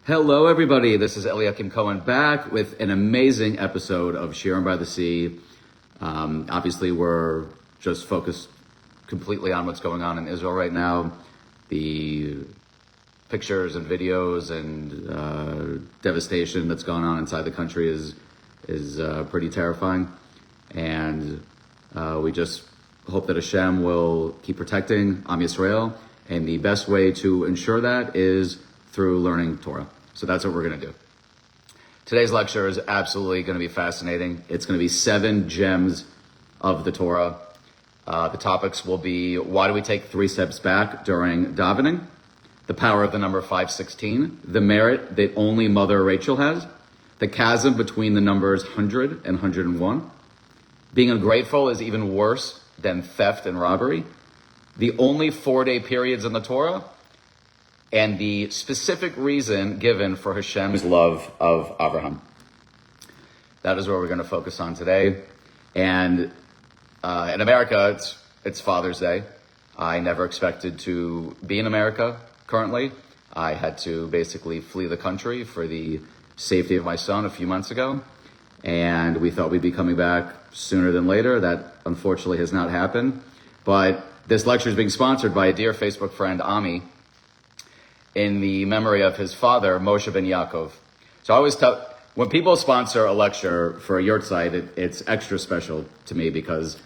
Hello, everybody. This is Eliakim Cohen back with an amazing episode of Shiurim by the Sea. Obviously, we're just focused completely on what's going on in Israel right now. The pictures and videos and devastation that's going on inside the country is pretty terrifying. And we just hope that Hashem will keep protecting Am Yisrael. And the best way to ensure that is through learning Torah. So that's what we're going to do. Today's lecture is absolutely going to be fascinating. It's going to be 7 gems of the Torah. The topics will be, why do we take 3 steps back during davening? The power of the number 516. The merit that only Mother Rochel has. The chasm between the numbers 100 and 101. Being ungrateful is even worse than theft and robbery. The only 4-day periods in the Torah. And the specific reason given for Hashem's love of Avraham. That is what we're going to focus on today. And in America, it's Father's Day. I never expected to be in America currently. I had to basically flee the country for the safety of my son a few months ago. And we thought we'd be coming back sooner than later. That unfortunately has not happened. But this lecture is being sponsored by a dear Facebook friend, Ami, in the memory of his father, Moshe ben Yaakov. So I always tell, when people sponsor a lecture for a yurt site, it's extra special to me because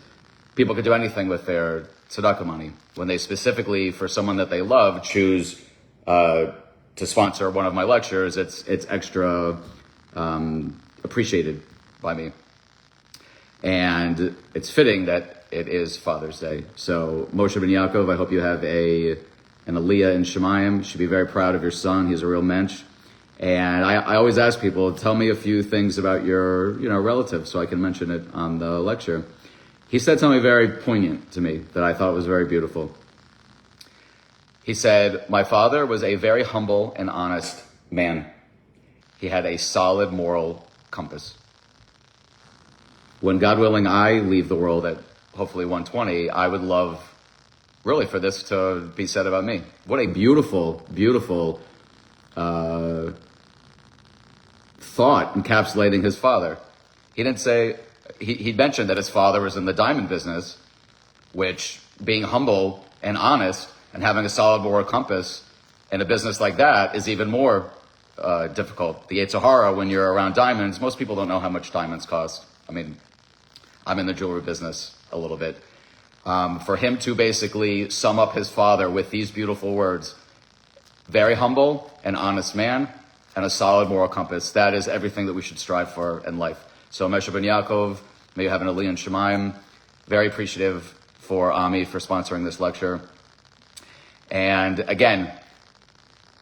people could do anything with their tzedakah money. When they specifically, for someone that they love, choose to sponsor one of my lectures, it's extra appreciated by me. And it's fitting that it is Father's Day. So Moshe ben Yaakov, I hope you have an Aliyah in Shemayim. You should be very proud of your son. He's a real mensch. And I always ask people, tell me a few things about your, relative so I can mention it on the lecture. He said something very poignant to me that I thought was very beautiful. He said, my father was a very humble and honest man. He had a solid moral compass. When, God willing, I leave the world at hopefully 120, I would love really for this to be said about me. What a beautiful, beautiful thought encapsulating his father. He didn't say, he mentioned that his father was in the diamond business, which being humble and honest and having a solid moral compass in a business like that is even more difficult. The Yetzer Hara, when you're around diamonds, most people don't know how much diamonds cost. I mean, I'm in the jewelry business a little bit. For him to basically sum up his father with these beautiful words, very humble and honest man and a solid moral compass. That is everything that we should strive for in life. So Moshe ben Yaakov, may you have an Aliyah in Shemayim. Very appreciative for Ami for sponsoring this lecture. And again,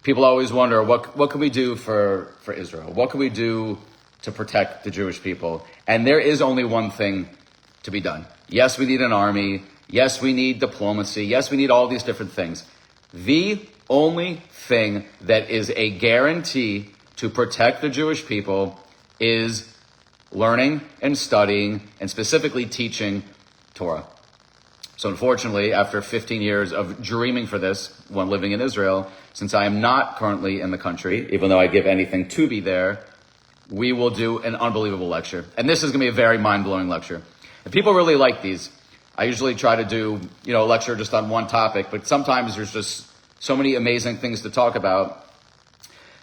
people always wonder, what can we do for Israel? What can we do to protect the Jewish people? And there is only one thing to be done. Yes, we need an army. Yes, we need diplomacy. Yes, we need all these different things. The only thing that is a guarantee to protect the Jewish people is learning and studying and specifically teaching Torah. So unfortunately, after 15 years of dreaming for this when living in Israel, since I am not currently in the country, even though I'd give anything to be there, we will do an unbelievable lecture. And this is going to be a very mind-blowing lecture. If people really like these, I usually try to do, a lecture just on one topic, but sometimes there's just so many amazing things to talk about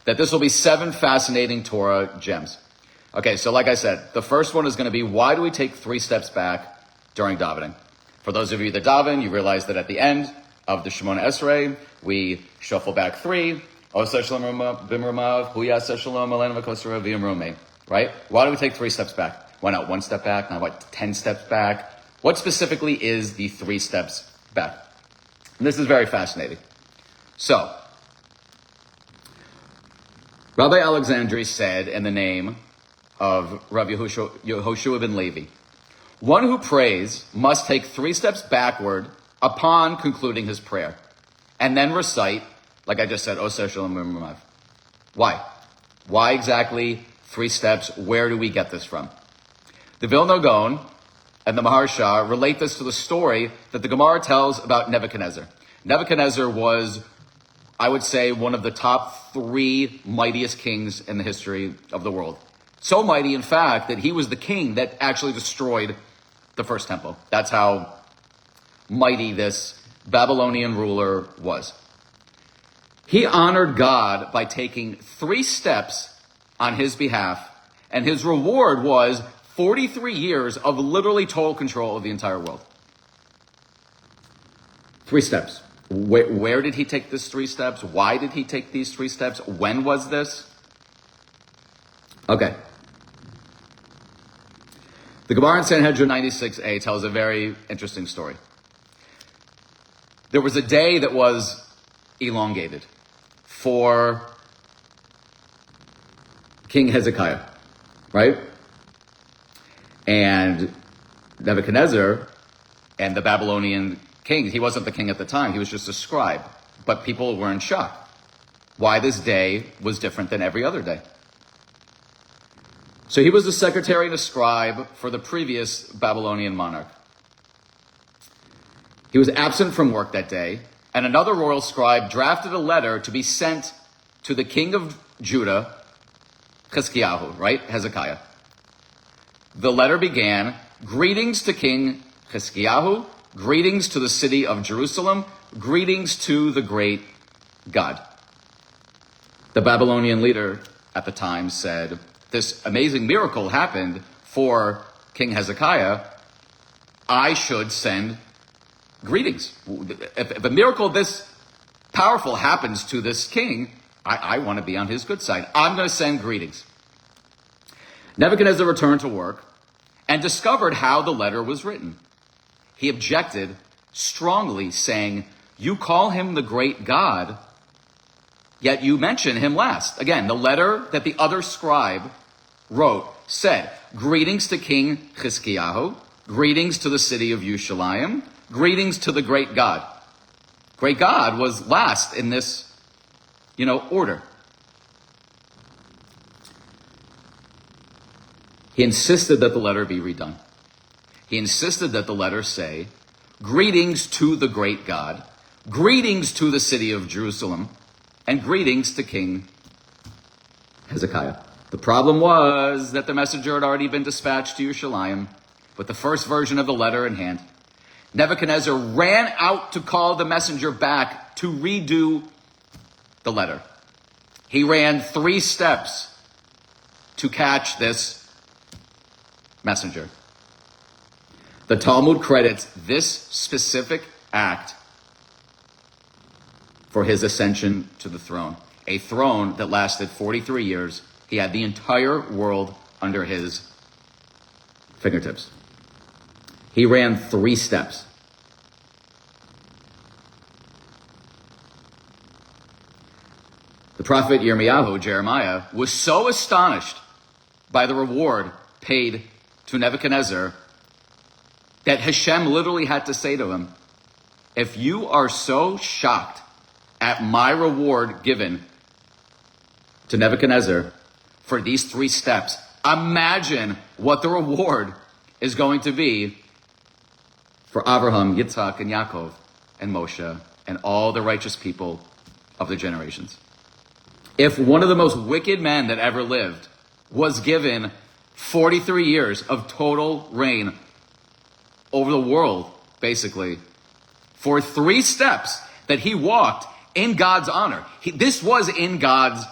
that this will be 7 fascinating Torah gems. Okay, so like I said, the first one is going to be, why do we take 3 steps back during davening? For those of you that daven, you realize that at the end of the Shemona Esrei, we shuffle back 3. Right? Why do we take 3 steps back? Why not 1 step back? Not what, 10 steps back? What specifically is the 3 steps back? And this is very fascinating. So, Rabbi Alexandri said in the name of Rabbi Yehoshua ben Levi, one who prays must take 3 steps backward upon concluding his prayer, and then recite, like I just said, Oseh Shalom U'Merav. Why? Why exactly 3 steps? Where do we get this from? The Vilna Gaon and the Maharsha relate this to the story that the Gemara tells about Nebuchadnezzar. Nebuchadnezzar was I would say one of the top 3 mightiest kings in the history of the world. So mighty, in fact, that he was the king that actually destroyed the first temple. That's how mighty this Babylonian ruler was. He honored God by taking 3 steps on his behalf, and his reward was 43 years of literally total control of the entire world. 3 steps. Where did he take these 3 steps? Why did he take these 3 steps? When was this? Okay. The Gemara in Sanhedrin 96a tells a very interesting story. There was a day that was elongated for King Hezekiah, right? And Nebuchadnezzar and the Babylonian king, he wasn't the king at the time, he was just a scribe. But people were in shock why this day was different than every other day. So he was the secretary and a scribe for the previous Babylonian monarch. He was absent from work that day, and another royal scribe drafted a letter to be sent to the king of Judah, Hezekiah. The letter began, "Greetings to King Hezekiah, greetings to the city of Jerusalem, greetings to the great God." The Babylonian leader at the time said, "This amazing miracle happened for King Hezekiah. I should send greetings. If a miracle this powerful happens to this king, I want to be on his good side. I'm going to send greetings." Nebuchadnezzar returned to work and discovered how the letter was written. He objected strongly, saying, "You call him the great God, yet you mention him last." Again, the letter that the other scribe wrote said, "Greetings to King Hezekiah, greetings to the city of Yerushalayim, greetings to the great God." Great God was last in this, order. He insisted that the letter be redone. He insisted that the letter say, "Greetings to the great God, greetings to the city of Jerusalem, and greetings to King Hezekiah." The problem was that the messenger had already been dispatched to Yerushalayim with the first version of the letter in hand. Nebuchadnezzar ran out to call the messenger back to redo the letter. He ran 3 steps to catch this messenger. The Talmud credits this specific act for his ascension to the throne, a throne that lasted 43 years. He had the entire world under his fingertips. He ran 3 steps. The prophet Jeremiah, was so astonished by the reward paid to Nebuchadnezzar that Hashem literally had to say to him, "If you are so shocked at my reward given to Nebuchadnezzar for these 3 steps, imagine what the reward is going to be for Avraham, Yitzhak, and Yaakov, and Moshe, and all the righteous people of the generations." If one of the most wicked men that ever lived was given 43 years of total reign over the world, basically, for 3 steps that he walked in God's honor. This was in God's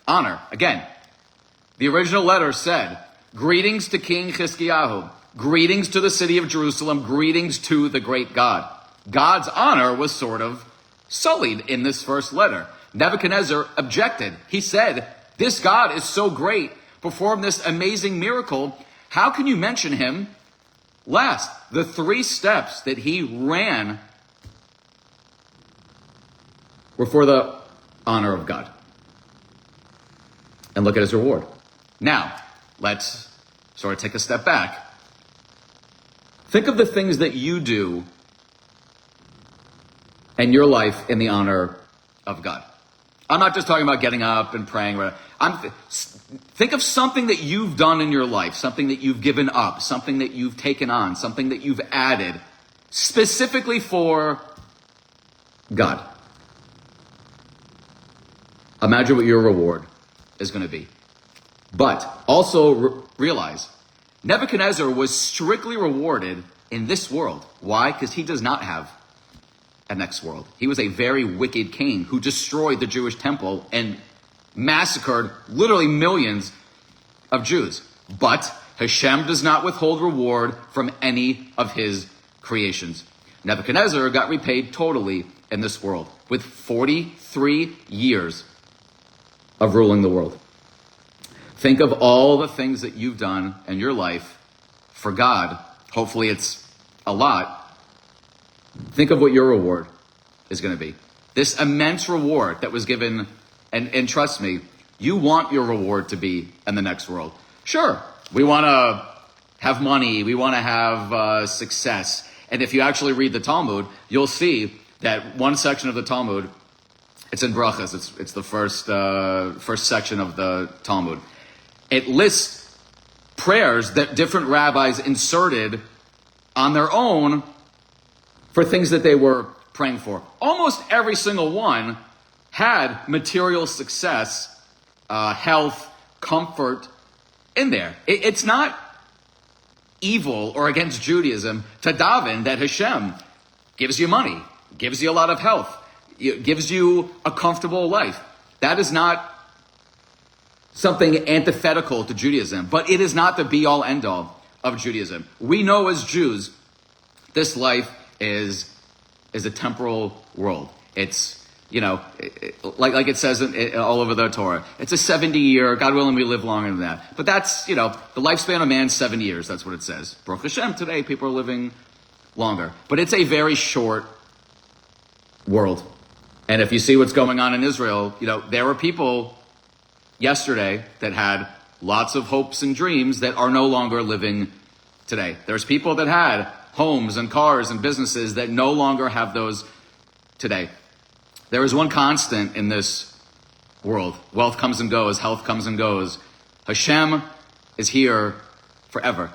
honor. Again, the original letter said, "Greetings to King Hezekiah, greetings to the city of Jerusalem, greetings to the great God." God's honor was sort of sullied in this first letter. Nebuchadnezzar objected. He said, "This God is so great, performed this amazing miracle. How can you mention him last?" The 3 steps that he ran were for the honor of God. And look at his reward. Now, let's sort of take a step back. Think of the things that you do in your life in the honor of God. I'm not just talking about getting up and praying. Think of something that you've done in your life, something that you've given up, something that you've taken on, something that you've added, specifically for God. Imagine what your reward is going to be. But also realize Nebuchadnezzar was strictly rewarded in this world. Why? Because he does not have a next world. He was a very wicked king who destroyed the Jewish temple and massacred literally millions of Jews. But Hashem does not withhold reward from any of his creations. Nebuchadnezzar got repaid totally in this world with 43 years of ruling the world. Think of all the things that you've done in your life for God. Hopefully it's a lot. Think of what your reward is going to be. This immense reward that was given, and trust me, you want your reward to be in the next world. Sure, we want to have money, we want to have success. And if you actually read the Talmud, you'll see that one section of the Talmud, it's in Brachas, it's the first section of the Talmud. It lists prayers that different rabbis inserted on their own for things that they were praying for. Almost every single one had material success, health, comfort in there. It's not evil or against Judaism to daven that Hashem gives you money, gives you a lot of health, gives you a comfortable life. That is not something antithetical to Judaism, but it is not the be-all, end-all of Judaism. We know as Jews, this life is a temporal world. It's, like it says all over the Torah, it's a 70-year, God willing, we live longer than that. But that's, the lifespan of man is 70 years. That's what it says. Baruch Hashem, today people are living longer. But it's a very short world. And if you see what's going on in Israel, there were people yesterday that had lots of hopes and dreams that are no longer living today. There's people that had homes and cars and businesses that no longer have those today. There is one constant in this world. Wealth comes and goes, health comes and goes. Hashem is here forever.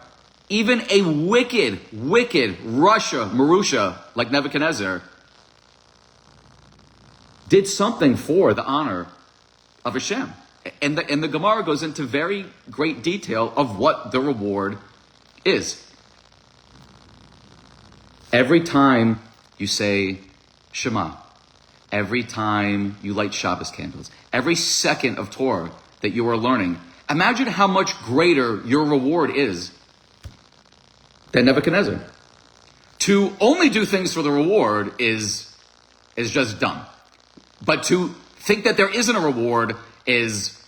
Even a wicked Marusha like Nebuchadnezzar did something for the honor of Hashem. And the Gemara goes into very great detail of what the reward is. Every time you say Shema, every time you light Shabbos candles, every second of Torah that you are learning, imagine how much greater your reward is than Nebuchadnezzar. To only do things for the reward is just dumb. But to think that there isn't a reward is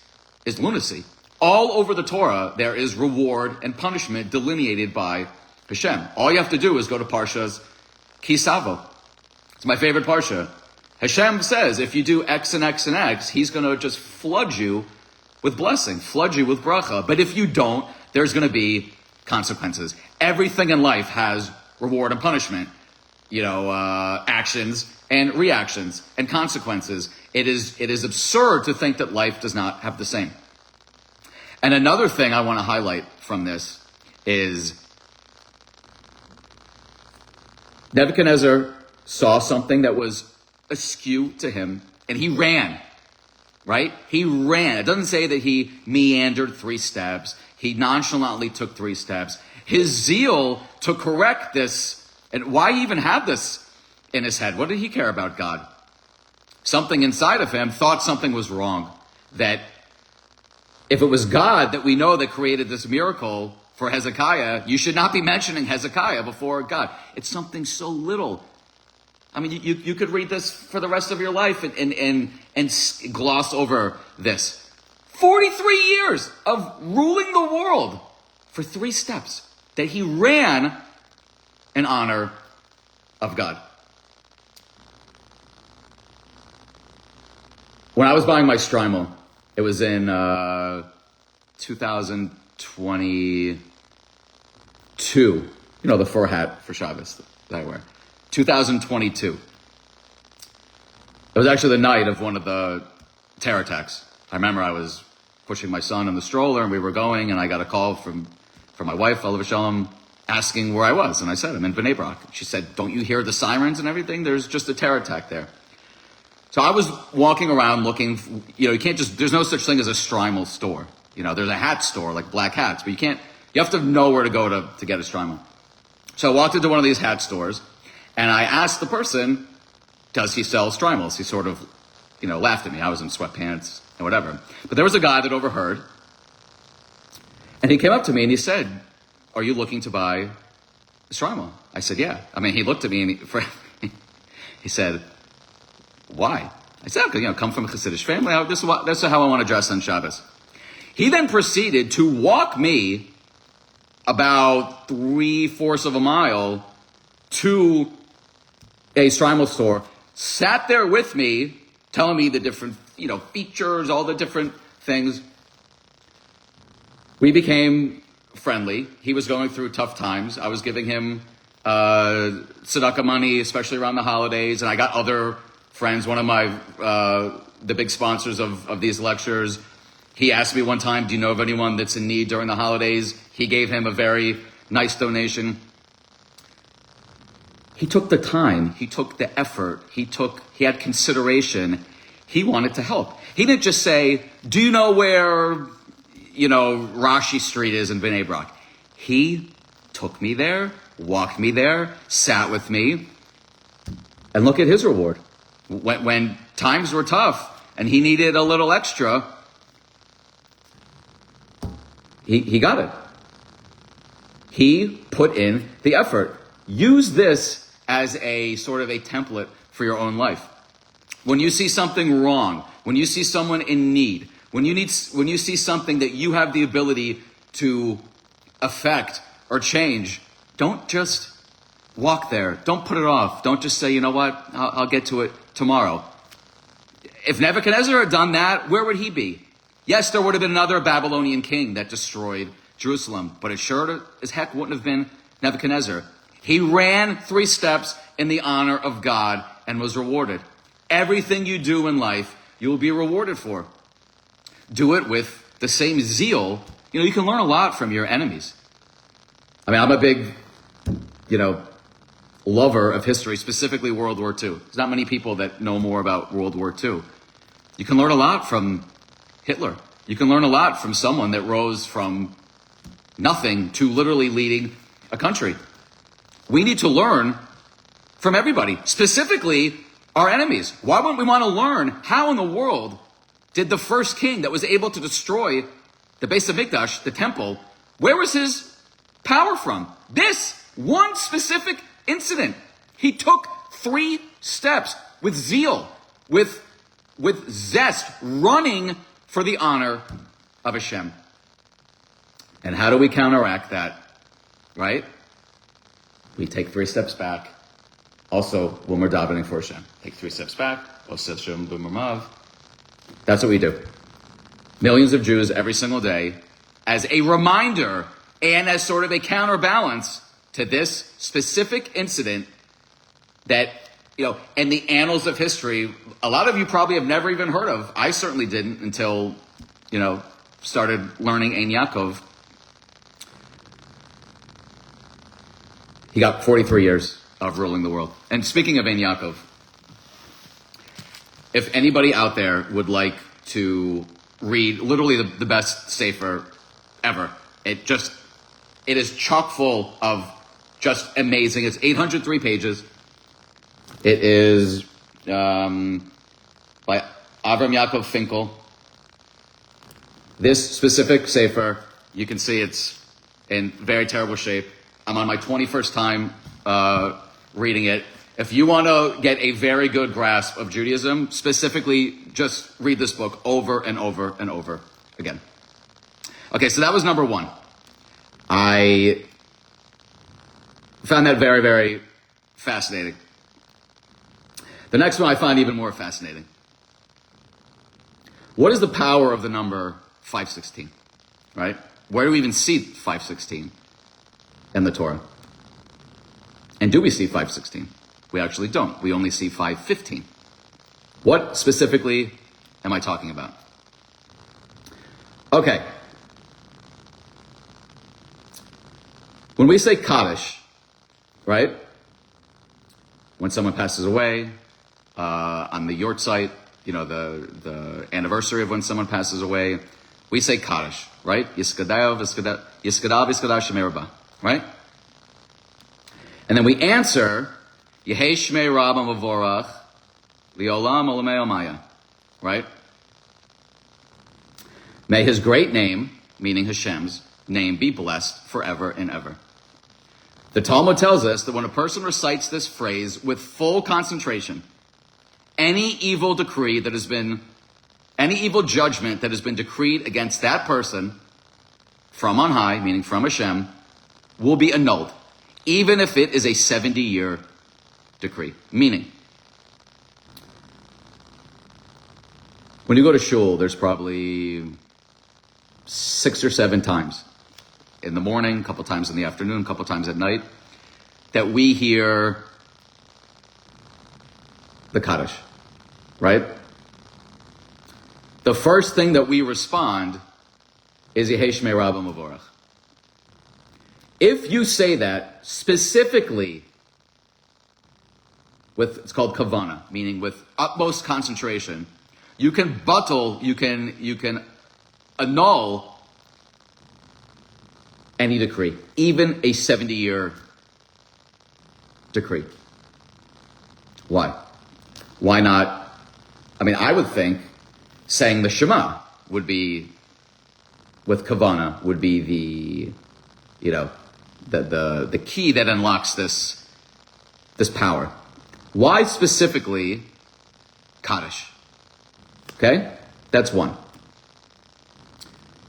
lunacy. All over the Torah, there is reward and punishment delineated by Hashem. All you have to do is go to Parsha's Kisavo. It's my favorite Parsha. Hashem says, if you do X and X and X, he's going to just flood you with blessing, flood you with bracha. But if you don't, there's going to be consequences. Everything in life has reward and punishment. Actions and reactions and consequences. It is absurd to think that life does not have the same. And another thing I want to highlight from this is Nebuchadnezzar saw something that was askew to him, and he ran, right? He ran. It doesn't say that he meandered 3 steps. He nonchalantly took 3 steps. His zeal to correct this, and why he even had this in his head? What did he care about God? Something inside of him thought something was wrong. That if it was God that we know that created this miracle for Hezekiah, you should not be mentioning Hezekiah before God. It's something so little. I mean, you could read this for the rest of your life and gloss over this. 43 years of ruling the world for 3 steps that he ran in honor of God. When I was buying my Strymel, it was in 2022. The fur hat for Shabbos that I wear. 2022. It was actually the night of one of the terror attacks. I remember I was pushing my son in the stroller and we were going, and I got a call from my wife, Olav Shalom, asking where I was. And I said, I'm in Bnei Brak. She said, don't you hear the sirens and everything? There's just a terror attack there. So I was walking around looking, you can't just, there's no such thing as a Strimal store. There's a hat store, like black hats, but you have to know where to go to get a Strimal. So I walked into one of these hat stores, and I asked the person, does he sell Strimals? He sort of, laughed at me. I was in sweatpants and whatever. But there was a guy that overheard, and he came up to me and he said, are you looking to buy a Strimal? I said, yeah. He looked at me and he said, why? I said, okay, come from a Hasidic family. This is how I want to dress on Shabbos. He then proceeded to walk me about 3/4 of a mile to a Strimal store, sat there with me, telling me the different, features, all the different things. We became friendly. He was going through tough times. I was giving him tzedakah money, especially around the holidays, and I got other friends. One of my the big sponsors of these lectures, he asked me one time, do you know of anyone that's in need during the holidays? He gave him a very nice donation. He took the time, he took the effort, he had consideration. He wanted to help. He didn't just say, do you know where, Rashi Street is in Bnei Brak? He took me there, walked me there, sat with me, and look at his reward. When times were tough and he needed a little extra, he got it. He put in the effort. Use this as a sort of a template for your own life. When you see something wrong, when you see someone in need, when you see something that you have the ability to affect or change, don't just walk there. Don't put it off. Don't just say, you know what, I'll get to it tomorrow. If Nebuchadnezzar had done that, where would he be? Yes, there would have been another Babylonian king that destroyed Jerusalem, but it sure as heck wouldn't have been Nebuchadnezzar. He ran 3 steps in the honor of God and was rewarded. Everything you do in life, you will be rewarded for. Do it with the same zeal. You can learn a lot from your enemies. I'm a big, lover of history, specifically World War II. There's not many people that know more about World War II. You can learn a lot from Hitler. You can learn a lot from someone that rose from nothing to literally leading a country. We need to learn from everybody, specifically our enemies. Why wouldn't we want to learn how in the world did the first king that was able to destroy the Beis HaMikdash, the temple, where was his power from? This one specific incident. He took 3 steps with zeal, with zest, running for the honor of Hashem. And how do we counteract that? Right? We take 3 steps back. Also, when we're davening for Hashem, take 3 steps back. That's what we do. Millions of Jews every single day, as a reminder and as sort of a counterbalance to this specific incident that, in the annals of history, a lot of you probably have never even heard of. I certainly didn't until, started learning Ein Yaakov. He got 43 years of ruling the world. And speaking of Ein Yaakov, if anybody out there would like to read literally the best sefer ever, it is chock full of just amazing. It's 803 pages. It is by Avraham Yaakov Finkel. This specific sefer, you can see it's in very terrible shape. I'm on my 21st time reading it. If you want to get a very good grasp of Judaism, specifically, just read this book over and over and over again. Okay, so that was number 1. I found that very, very fascinating. The next one I find even more fascinating. What is the power of the number 516? Right? Where do we even see 516 in the Torah? And do we see 516? We actually don't. We only see 515. What specifically am I talking about? Okay. When we say Kaddish, right? When someone passes away, on the yort site, the anniversary of when someone passes away, we say Kaddish, right? Yiskadav, Shemei Rabbah, right? And then we answer, Yehei Shmei Rabbah Mavorach, Liolam Olamei Omaya, right? May his great name, meaning Hashem's name, be blessed forever and ever. The Talmud tells us that when a person recites this phrase with full concentration, any evil decree that has been, any evil judgment that has been decreed against that person from on high, meaning from Hashem, will be annulled, even if it is a 70-year decree. Meaning, when you go to shul, there's probably 6 or 7 times in the morning, a couple times in the afternoon, a couple times at night, that we hear the Kaddish, right? The first thing that we respond is Yehei Shmei Rabbah Mavorach. If you say that specifically with, it's called kavana, meaning with utmost concentration, you can annul any decree, even a 70-year decree. Why? Why not? I mean, I would think saying the Shema would be, with kavana, would be the key that unlocks this power. Why specifically Kaddish? Okay? That's one.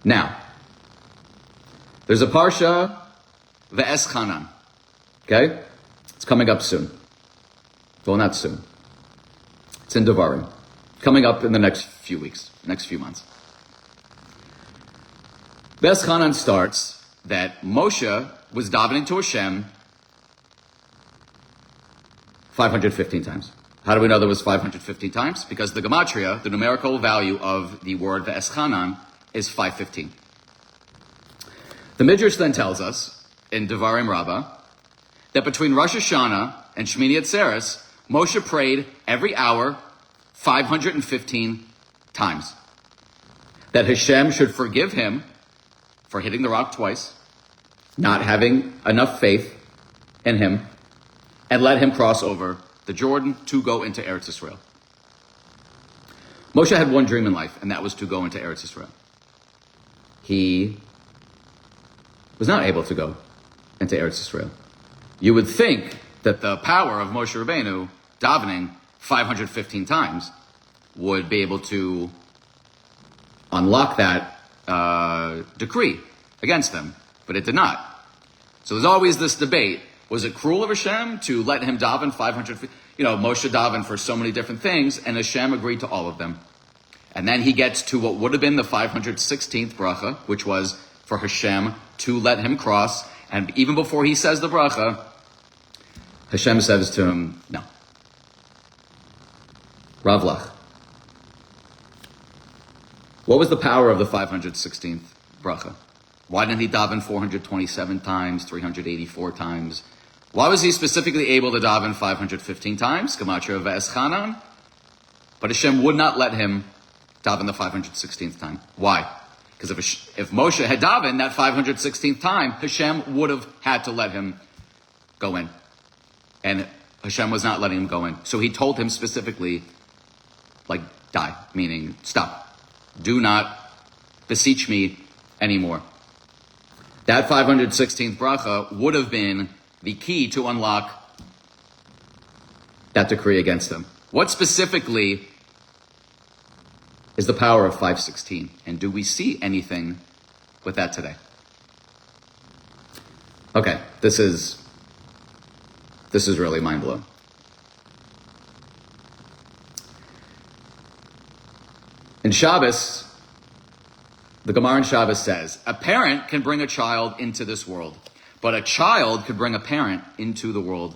Now, there's a parsha, Ve'eschanan. Okay? It's coming up soon. Well, not soon. It's in Devarim. Coming up in the next few weeks, next few months. Ve'eschanan starts that Moshe was davening to Hashem 515 times. How do we know there was 515 times? Because the gematria, the numerical value of the word Ve'eschanan, is 515. The Midrash then tells us, in Devarim Rabbah, that between Rosh Hashanah and Shmini Atzeres, Moshe prayed every hour 515 times. That Hashem should forgive him for hitting the rock twice, not having enough faith in him, and let him cross over the Jordan to go into Eretz Yisrael. Moshe had one dream in life, and that was to go into Eretz Yisrael. He was not able to go into Eretz Yisrael. You would think that the power of Moshe Rabbeinu davening 515 times would be able to unlock that decree against them, but it did not. So there's always this debate. Was it cruel of Hashem to let him daven 500? Moshe davened for so many different things, and Hashem agreed to all of them. And then he gets to what would have been the 516th bracha, which was for Hashem to let him cross. And even before he says the bracha, Hashem says to him, no. Ravlach. What was the power of the 516th bracha? Why didn't he daven 427 times, 384 times? Why was he specifically able to daven 515 times? Gematria Ve'eschanan. But Hashem would not let him daven the 516th time. Why? Because if Moshe had davened that 516th time, Hashem would have had to let him go in. And Hashem was not letting him go in. So he told him specifically, die, meaning stop. Do not beseech me anymore. That 516th bracha would have been the key to unlock that decree against them. What specifically is the power of 516? And do we see anything with that today? Okay, this is really mind-blowing. In Shabbos, the Gemara in Shabbos says, a parent can bring a child into this world, but a child could bring a parent into the world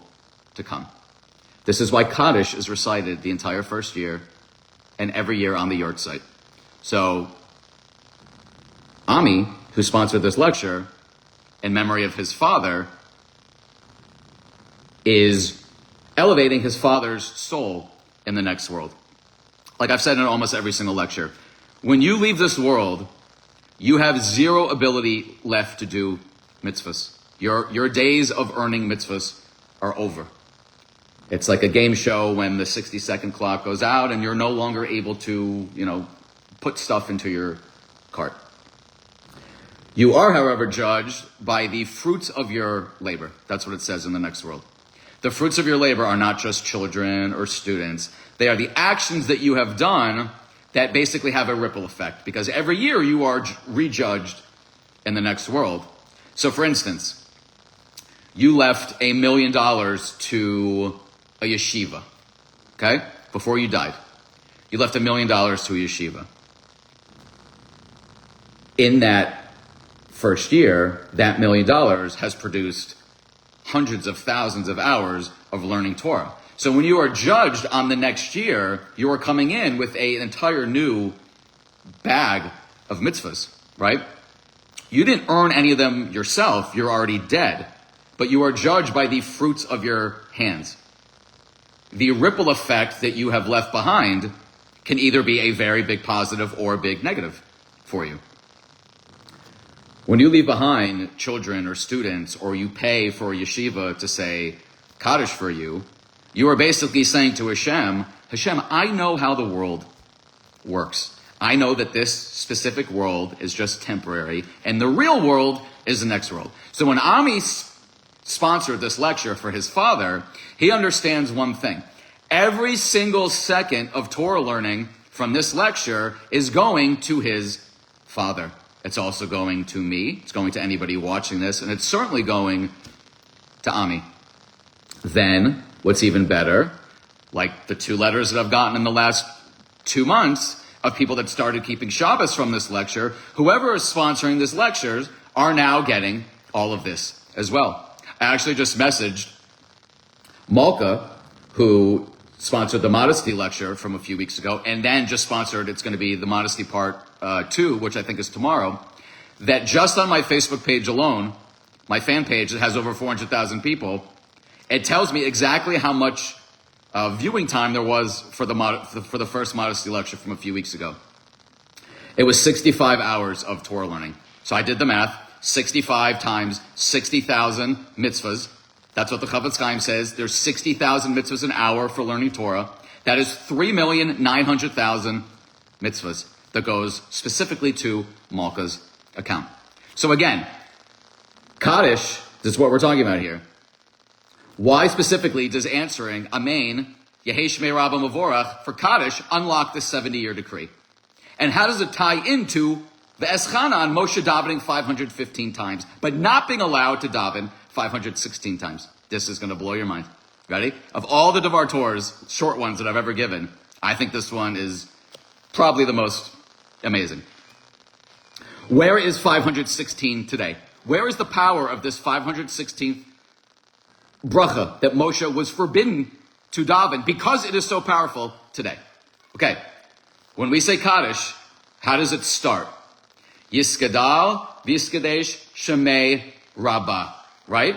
to come. This is why Kaddish is recited the entire first year and every year on the yard site. So, Ami, who sponsored this lecture, in memory of his father, is elevating his father's soul in the next world. Like I've said in almost every single lecture, when you leave this world, you have zero ability left to do mitzvahs. Your days of earning mitzvahs are over. It's like a game show when the 60-second clock goes out and you're no longer able to, put stuff into your cart. You are, however, judged by the fruits of your labor. That's what it says in the next world. The fruits of your labor are not just children or students. They are the actions that you have done that basically have a ripple effect, because every year you are rejudged in the next world. So for instance, you left $1 million to a yeshiva, okay? Before you died. You left $1 million to a yeshiva. In that first year, that $1 million has produced hundreds of thousands of hours of learning Torah. So when you are judged on the next year, you are coming in with an entire new bag of mitzvahs, right? You didn't earn any of them yourself. You're already dead. But you are judged by the fruits of your hands. The ripple effect that you have left behind can either be a very big positive or a big negative for you. When you leave behind children or students, or you pay for a yeshiva to say Kaddish for you, you are basically saying to Hashem, I know how the world works. I know that this specific world is just temporary, and the real world is the next world. So when Ami sponsored this lecture for his father, he understands one thing. Every single second of Torah learning from this lecture is going to his father. It's also going to me. It's going to anybody watching this, and it's certainly going to Ami. Then, what's even better, like the 2 letters that I've gotten in the last 2 months of people that started keeping Shabbos from this lecture, whoever is sponsoring this lectures are now getting all of this as well. I actually just messaged Malka, who sponsored the modesty lecture from a few weeks ago, and then just sponsored, it's going to be the modesty part 2, which I think is tomorrow, that just on my Facebook page alone, my fan page that has over 400,000 people, it tells me exactly how much viewing time there was for the first modesty lecture from a few weeks ago. It was 65 hours of Torah learning. So I did the math. 65 times 60,000 mitzvahs. That's what the Chavetz Chaim says. There's 60,000 mitzvahs an hour for learning Torah. That is 3,900,000 mitzvahs that goes specifically to Malka's account. So again, Kaddish, this is what we're talking about here. Why specifically does answering Amen, Yehei Shmei Rabba Mavorach for Kaddish unlock this 70-year decree? And how does it tie into the Eschana on Moshe davening 515 times, but not being allowed to daven 516 times? This is going to blow your mind. Ready? Of all the Devar Torahs, short ones that I've ever given, I think this one is probably the most amazing. Where is 516 today? Where is the power of this 516th bracha that Moshe was forbidden to daven because it is so powerful today? Okay, when we say Kaddish, how does it start? Yiskadal, Viskadesh, Shemei, Rabbah, right?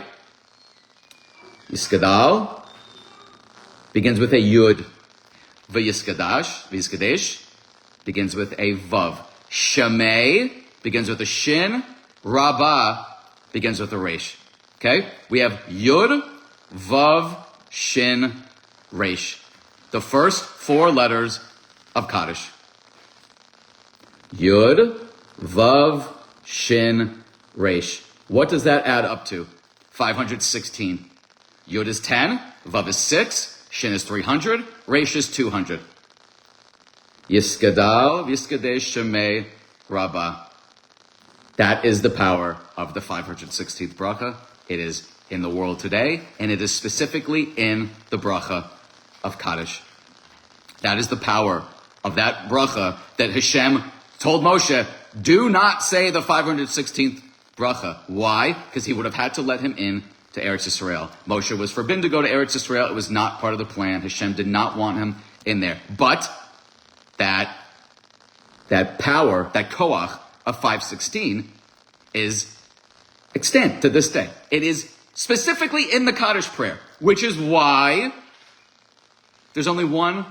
Yiskadal begins with a Yud. Viskadesh begins with a Vav. Shemei begins with a Shin. Rabbah begins with a Resh. Okay? We have Yud, Vav, Shin, Resh. The first 4 letters of Kaddish. Yud, Vav, Shin, Resh. What does that add up to? 516. Yud is 10, Vav is 6, Shin is 300, Resh is 200. Yiskadal, Yiskadesh, Shemei, Rabbah. That is the power of the 516th bracha. It is in the world today, and it is specifically in the bracha of Kaddish. That is the power of that bracha that Hashem told Moshe, do not say the 516th bracha. Why? Because he would have had to let him in to Eretz Yisrael. Moshe was forbidden to go to Eretz Yisrael. It was not part of the plan. Hashem did not want him in there. But that power, that koach of 516 is extant to this day. It is specifically in the Kaddish prayer, which is why There's only one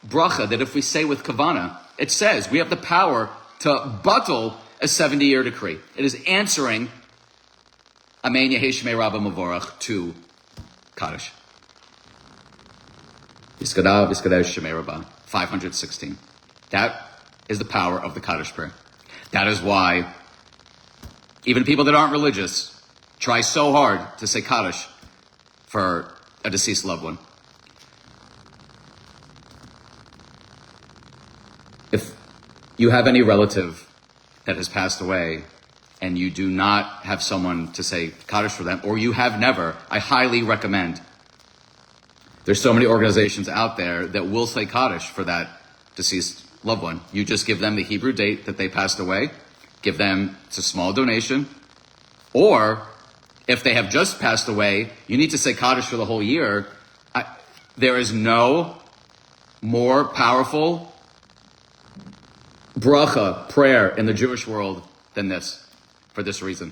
bracha that if we say with kavana, it says we have the power to bottle a 70-year decree. It is answering Amen Yehi Shmei Rabba Mavorach to Kaddish. Yiskadav, Yiskadesh, Shemei Rabba, 516. That is the power of the Kaddish prayer. That is why even people that aren't religious try so hard to say Kaddish for a deceased loved one. If you have any relative that has passed away and you do not have someone to say Kaddish for them, or you have never, I highly recommend. There's so many organizations out there that will say Kaddish for that deceased loved one. You just give them the Hebrew date that they passed away, give them, it's a small donation, or if they have just passed away, you need to say Kaddish for the whole year. There is no more powerful bracha, prayer in the Jewish world than this, for this reason.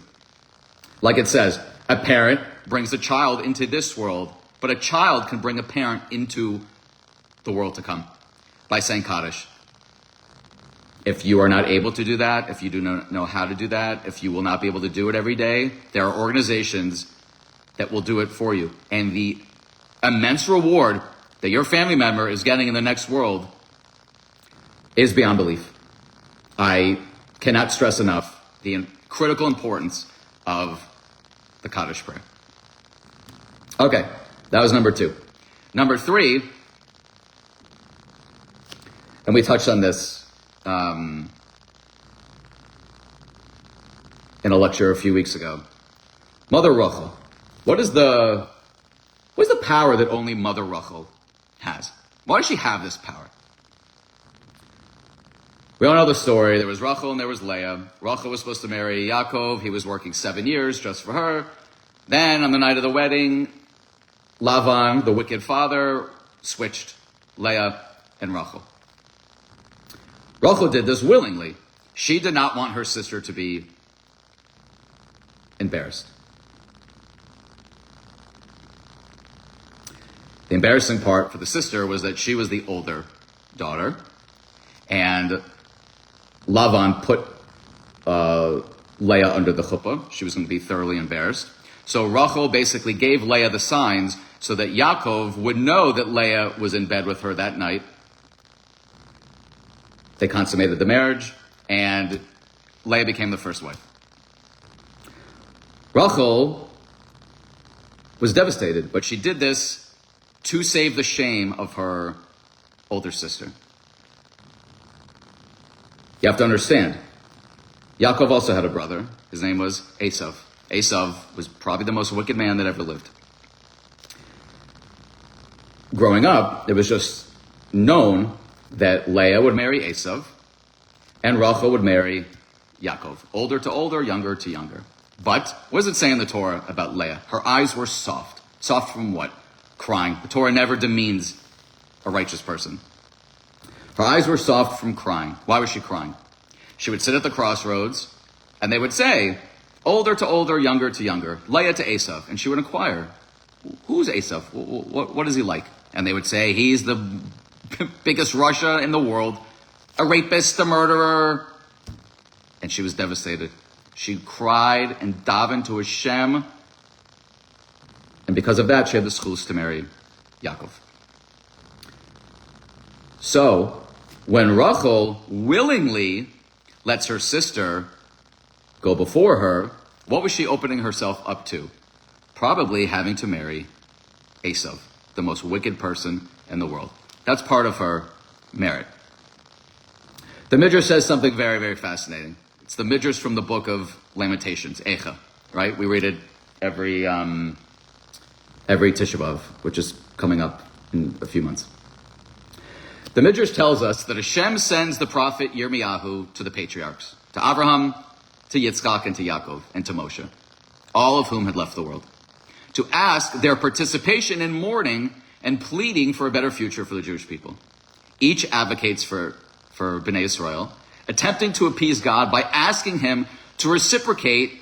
Like it says, a parent brings a child into this world, but a child can bring a parent into the world to come by saying Kaddish. If you are not able to do that, if you do not know how to do that, if you will not be able to do it every day, there are organizations that will do it for you. And the immense reward that your family member is getting in the next world is beyond belief. I cannot stress enough the critical importance of the Kaddish prayer. Okay, that was number 2. Number 3, and we touched on this in a lecture a few weeks ago. Mother Rochel. What is the power that only Mother Rochel has? Why does she have this power? We all know the story. There was Rochel and there was Leah. Rochel was supposed to marry Yaakov. He was working 7 years just for her. Then on the night of the wedding, Lavan, the wicked father, switched Leah and Rochel. Rochel did this willingly. She did not want her sister to be embarrassed. The embarrassing part for the sister was that she was the older daughter, and Lavan put Leah under the chuppah. She was going to be thoroughly embarrassed. So Rochel basically gave Leah the signs so that Yaakov would know that Leah was in bed with her that night. They consummated the marriage, and Leah became the first wife. Rochel was devastated, but she did this to save the shame of her older sister. You have to understand, Yaakov also had a brother. His name was Esav. Esav was probably the most wicked man that ever lived. Growing up, it was just known that Leah would marry Esav and Rochel would marry Yaakov. Older to older, younger to younger. But what does it say in the Torah about Leah? Her eyes were soft. Soft from what? Crying. The Torah never demeans a righteous person. Her eyes were soft from crying. Why was she crying? She would sit at the crossroads and they would say, older to older, younger to younger, Leah to Esav. And she would inquire, who's Esav? What is he like? And they would say, he's the biggest Russia in the world, a rapist, a murderer. And she was devastated. She cried and davened to Hashem. And because of that, she had the schus to marry Yaakov. So, when Rochel willingly lets her sister go before her, what was she opening herself up to? Probably having to marry Esav, the most wicked person in the world. That's part of her merit. The Midrash says something very, very fascinating. It's the Midrash from the book of Lamentations, Echa, right? We read it every Tisha B'Av, which is coming up in a few months. The Midrash tells us that Hashem sends the prophet Yirmiyahu to the patriarchs, to Avraham, to Yitzchak, and to Yaakov, and to Moshe, all of whom had left the world, to ask their participation in mourning and pleading for a better future for the Jewish people. Each advocates for Bnei Israel, attempting to appease God by asking him to reciprocate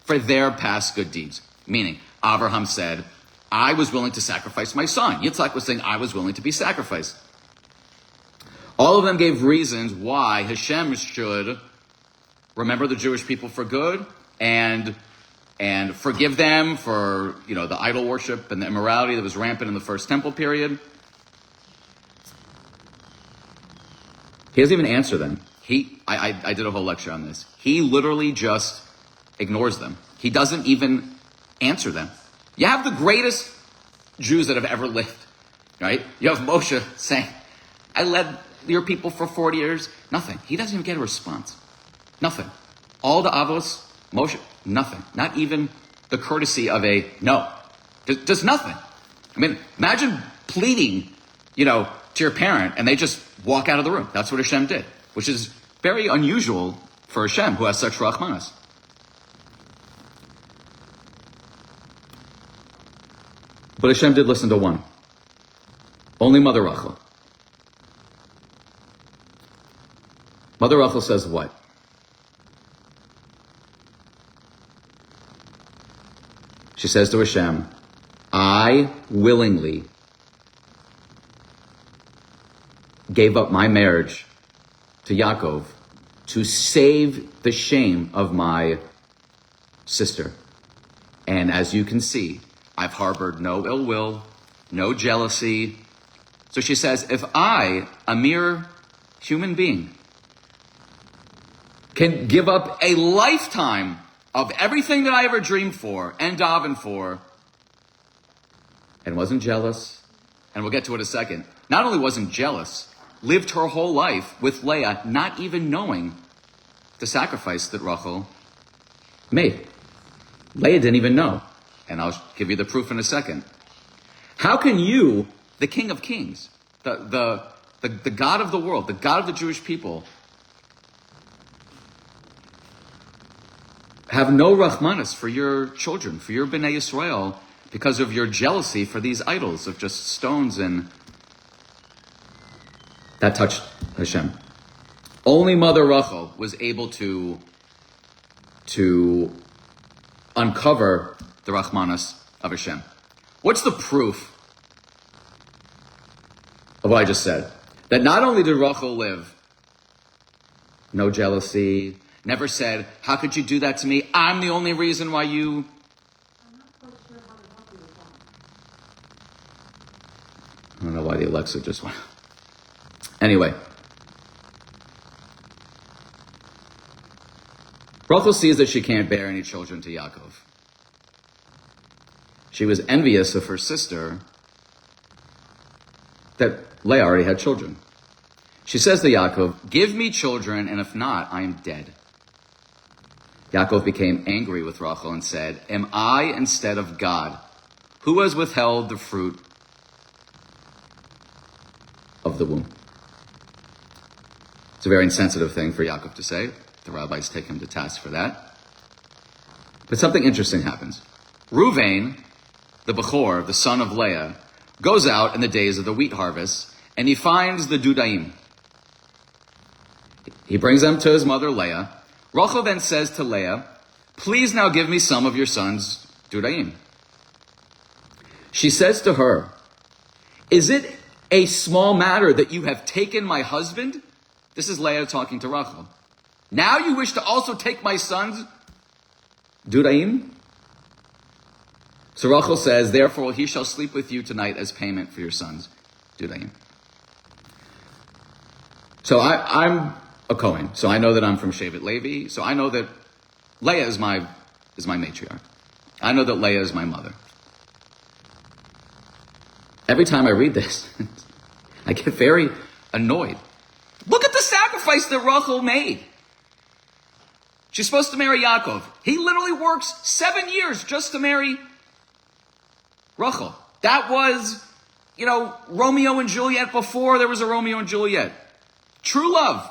for their past good deeds. Meaning, Avraham said, I was willing to sacrifice my son. Yitzhak was saying, I was willing to be sacrificed. All of them gave reasons why Hashem should remember the Jewish people for good and forgive them for, the idol worship and the immorality that was rampant in the first temple period. He doesn't even answer them. I did a whole lecture on this. He literally just ignores them. He doesn't even answer them. You have the greatest Jews that have ever lived, right? You have Moshe saying, I led your people for 40 years. Nothing. He doesn't even get a response. Nothing. All the Avos, Moshe, nothing. Not even the courtesy of a no. Just nothing. I mean, imagine pleading, to your parent and they just walk out of the room. That's what Hashem did, which is very unusual for Hashem, who has such rachmanas. But Hashem did listen to one. Only Mother Rochel. Mother Rochel says what? She says to Hashem, I willingly gave up my marriage to Yaakov to save the shame of my sister. And as you can see, I've harbored no ill will, no jealousy. So she says, if I, a mere human being, can give up a lifetime of everything that I ever dreamed for and davened for, and wasn't jealous, and we'll get to it in a second, not only wasn't jealous, lived her whole life with Leah, not even knowing the sacrifice that Rochel made. Leah didn't even know. And I'll give you the proof in a second. How can you, the King of Kings, the God of the world, the God of the Jewish people, have no rachmanis for your children, for your Bnei Yisrael, because of your jealousy for these idols of just stones? And that touched Hashem. Only Mother Rochel was able to uncover the rachmanis of Hashem. What's the proof of what I just said? That not only did Rochel live, no jealousy, never said, how could you do that to me? I'm the only reason why you... I'm not quite sure how to help you with that. I don't know why the Alexa just went. Anyway. Rochel sees that she can't bear any children to Yaakov. She was envious of her sister that Leah already had children. She says to Yaakov, give me children, and if not, I am dead. Yaakov became angry with Rochel and said, am I instead of God, who has withheld the fruit of the womb? It's a very insensitive thing for Yaakov to say. The rabbis take him to task for that. But something interesting happens. Ruvain, the Bechor, the son of Leah, goes out in the days of the wheat harvest, and he finds the dudaim. He brings them to his mother Leah. Rochel then says to Leah, please now give me some of your son's dudaim. She says to her, is it a small matter that you have taken my husband? This is Leah talking to Rochel. Now you wish to also take my son's dudaim? So Rochel says, therefore he shall sleep with you tonight as payment for your son's dudaim. So I'm a Kohen, so I know that I'm from Shevet Levi, so I know that Leah is my matriarch. I know that Leah is my mother. Every time I read this, I get very annoyed. Look at the sacrifice that Rochel made. She's supposed to marry Yaakov. He literally works 7 years just to marry Rochel. That was, Romeo and Juliet before there was a Romeo and Juliet. True love.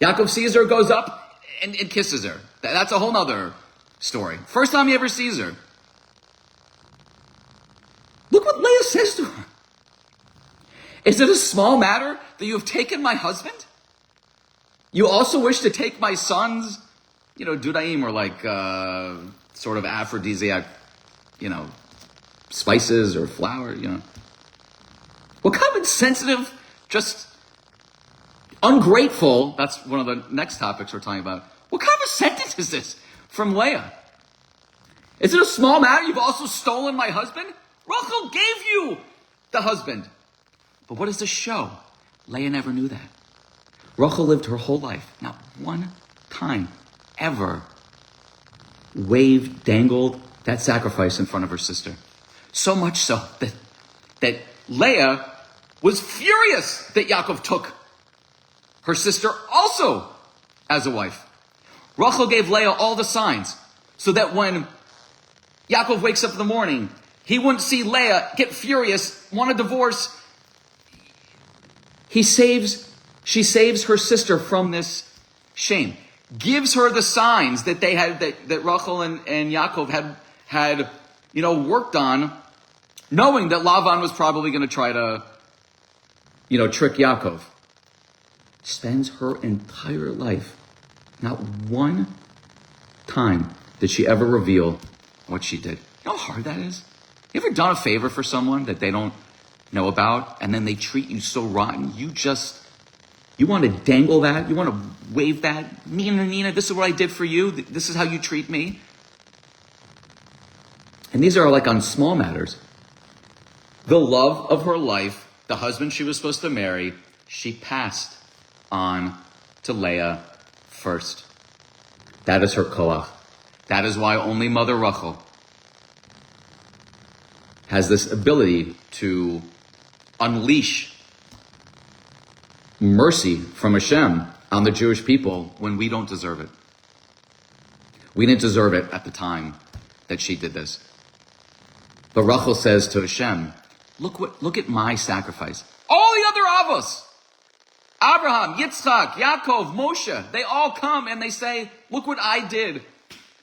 Yaakov sees her, goes up, and kisses her. That's a whole nother story. First time he ever sees her. Look what Leah says to her. Is it a small matter that you have taken my husband? You also wish to take my sons, dudaim, or like sort of aphrodisiac spices or flour, What kind of insensitive, just ungrateful, that's one of the next topics we're talking about. What kind of a sentence is this from Leah? Is it a small matter? You've also stolen my husband? Rochel gave you the husband. But what does this show? Leah never knew that. Rochel lived her whole life, not one time ever dangled that sacrifice in front of her sister. So much so that Leah was furious that Yaakov took her sister also as a wife. Rochel gave Leah all the signs so that when Yaakov wakes up in the morning, he wouldn't see Leah get furious, want a divorce. She saves her sister from this shame. Gives her the signs that they had, that Rochel and Yaakov had worked on, knowing that Lavan was probably going to try to, trick Yaakov. Spends her entire life, not one time did she ever reveal what she did. You know how hard that is? You ever done a favor for someone that they don't know about, and then they treat you so rotten, you want to dangle that, you want to wave that, Nina, this is what I did for you, this is how you treat me. And these are like on small matters. The love of her life, the husband she was supposed to marry, she passed on to Leah first. That is her koach. That is why only Mother Rochel has this ability to unleash mercy from Hashem on the Jewish people when we don't deserve it. We didn't deserve it at the time that she did this. But Rochel says to Hashem, look at my sacrifice. All the other Avos, Avraham, Yitzchak, Yaakov, Moshe, they all come and they say, look what I did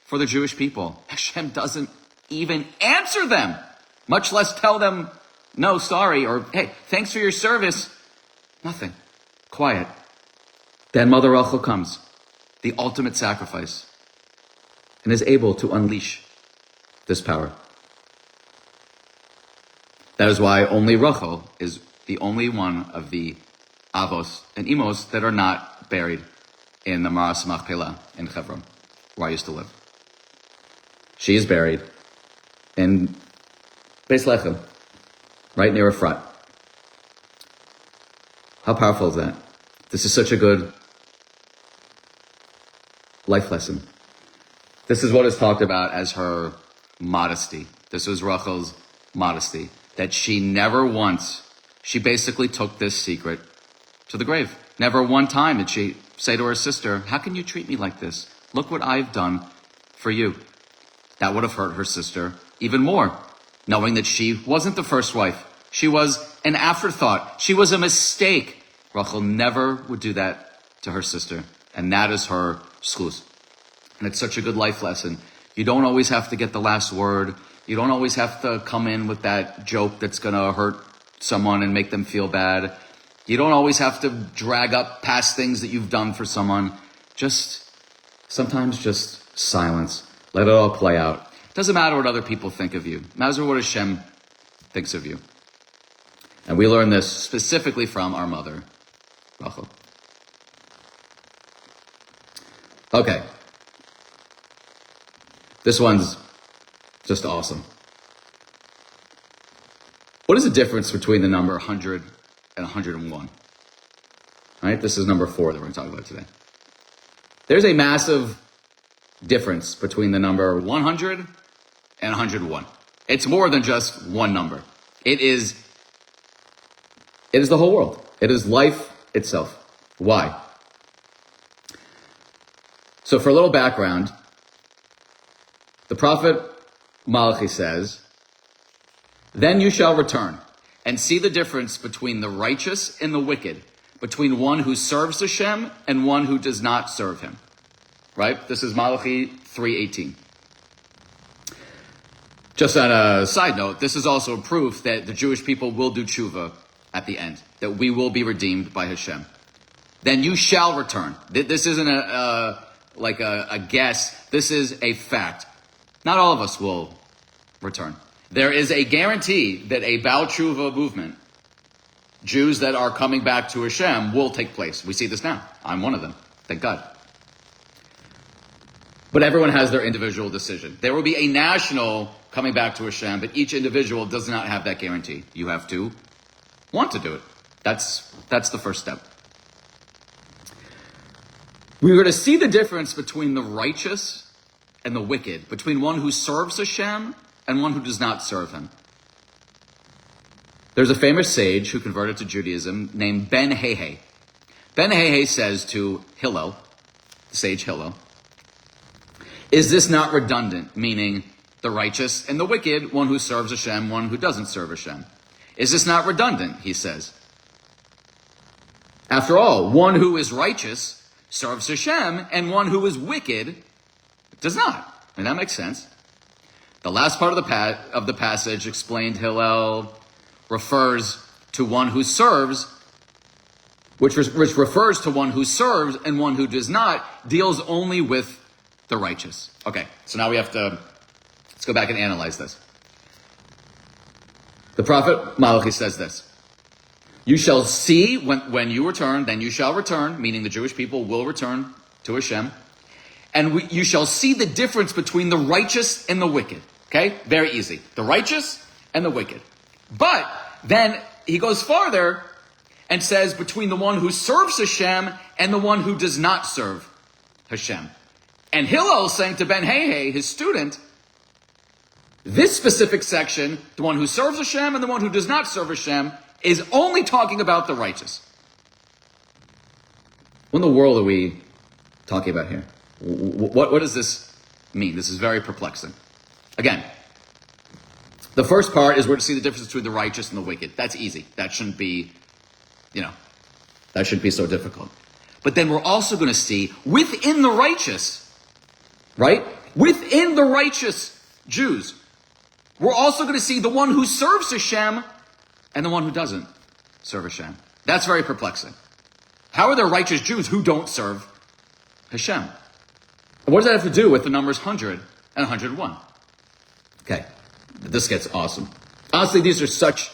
for the Jewish people. Hashem doesn't even answer them, much less tell them, no, sorry, or hey, thanks for your service. Nothing. Quiet. Then Mother Rochel comes, the ultimate sacrifice, and is able to unleash this power. That is why only Rochel is the only one of the Avos and Imos that are not buried in the Maras Machpelah in Hebron, where I used to live. She is buried in Beis Lechem, right near Efrat. How powerful is that? This is such a good life lesson. This is what is talked about as her modesty. This was Rachel's modesty. That she never once, she basically took this secret to the grave. Never one time did she say to her sister, how can you treat me like this? Look what I've done for you. That would have hurt her sister even more, knowing that she wasn't the first wife. She was an afterthought. She was a mistake. Rachel never would do that to her sister. And that is her schus. And it's such a good life lesson. You don't always have to get the last word. You don't always have to come in with that joke that's going to hurt someone and make them feel bad. You don't always have to drag up past things that you've done for someone. Sometimes just silence. Let it all play out. It doesn't matter what other people think of you. It matters what Hashem thinks of you. And we learn this specifically from our mother, Rochel. Okay. This one's just awesome. What is the difference between the number 100 and 101? All right, this is number 4 that we're going to talk about today. There's a massive difference between the number 100 and 101. It's more than just one number. It is the whole world. It is life itself. Why? So for a little background, the prophet Malachi says, then you shall return and see the difference between the righteous and the wicked, between one who serves Hashem and one who does not serve him. Right? This is Malachi 3:18. Just on a side note, this is also proof that the Jewish people will do tshuva at the end, that we will be redeemed by Hashem. Then you shall return. This isn't a guess. This is a fact. Not all of us will return. There is a guarantee that a Baal Tshuva movement, Jews that are coming back to Hashem, will take place. We see this now. I'm one of them. Thank God. But everyone has their individual decision. There will be a national coming back to Hashem, but each individual does not have that guarantee. You have to want to do it. That's the first step. We're going to see the difference between the righteous and the wicked, between one who serves Hashem and one who does not serve him. There's a famous sage who converted to Judaism named Ben Hehe. Ben Hehe says to Hillel, sage Hillel, is this not redundant? Meaning the righteous and the wicked, one who serves Hashem, one who doesn't serve Hashem. Is this not redundant? He says. After all, one who is righteous serves Hashem, and one who is wicked does not. And that makes sense. The last part of the passage explained Hillel refers to one who serves, which refers to one who serves, and one who does not deals only with the righteous. Okay, so now let's go back and analyze this. The prophet Malachi says this: you shall see when you return, then you shall return, meaning the Jewish people will return to Hashem, and you shall see the difference between the righteous and the wicked. Okay, very easy. The righteous and the wicked. But then he goes farther and says between the one who serves Hashem and the one who does not serve Hashem. And Hillel is saying to Ben Hehe, his student, this specific section, the one who serves Hashem and the one who does not serve Hashem, is only talking about the righteous. What in the world are we talking about here? What does this mean? This is very perplexing. Again, the first part is we're to see the difference between the righteous and the wicked. That's easy. That shouldn't be so difficult. But then we're also going to see within the righteous, right? Within the righteous Jews, we're also going to see the one who serves Hashem and the one who doesn't serve Hashem. That's very perplexing. How are there righteous Jews who don't serve Hashem? And what does that have to do with the numbers 100 and 101? Okay, this gets awesome. Honestly, these are such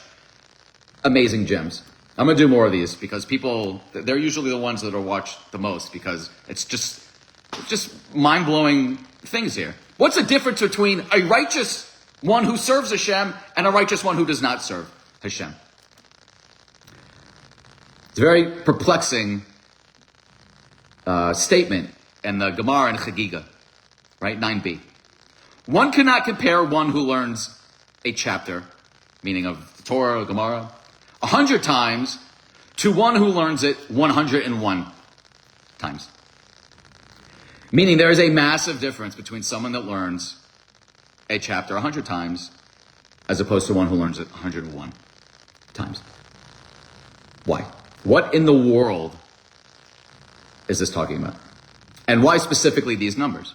amazing gems. I'm going to do more of these because they're usually the ones that are watched the most because it's just mind-blowing things here. What's the difference between a righteous one who serves Hashem and a righteous one who does not serve Hashem? It's a very perplexing statement in the Gemara and Chagiga, right? 9b. One cannot compare one who learns a chapter, meaning of the Torah or Gemara, 100 times to one who learns it 101 times. Meaning there is a massive difference between someone that learns a chapter 100 times as opposed to one who learns it 101 times. Why? What in the world is this talking about? And why specifically these numbers?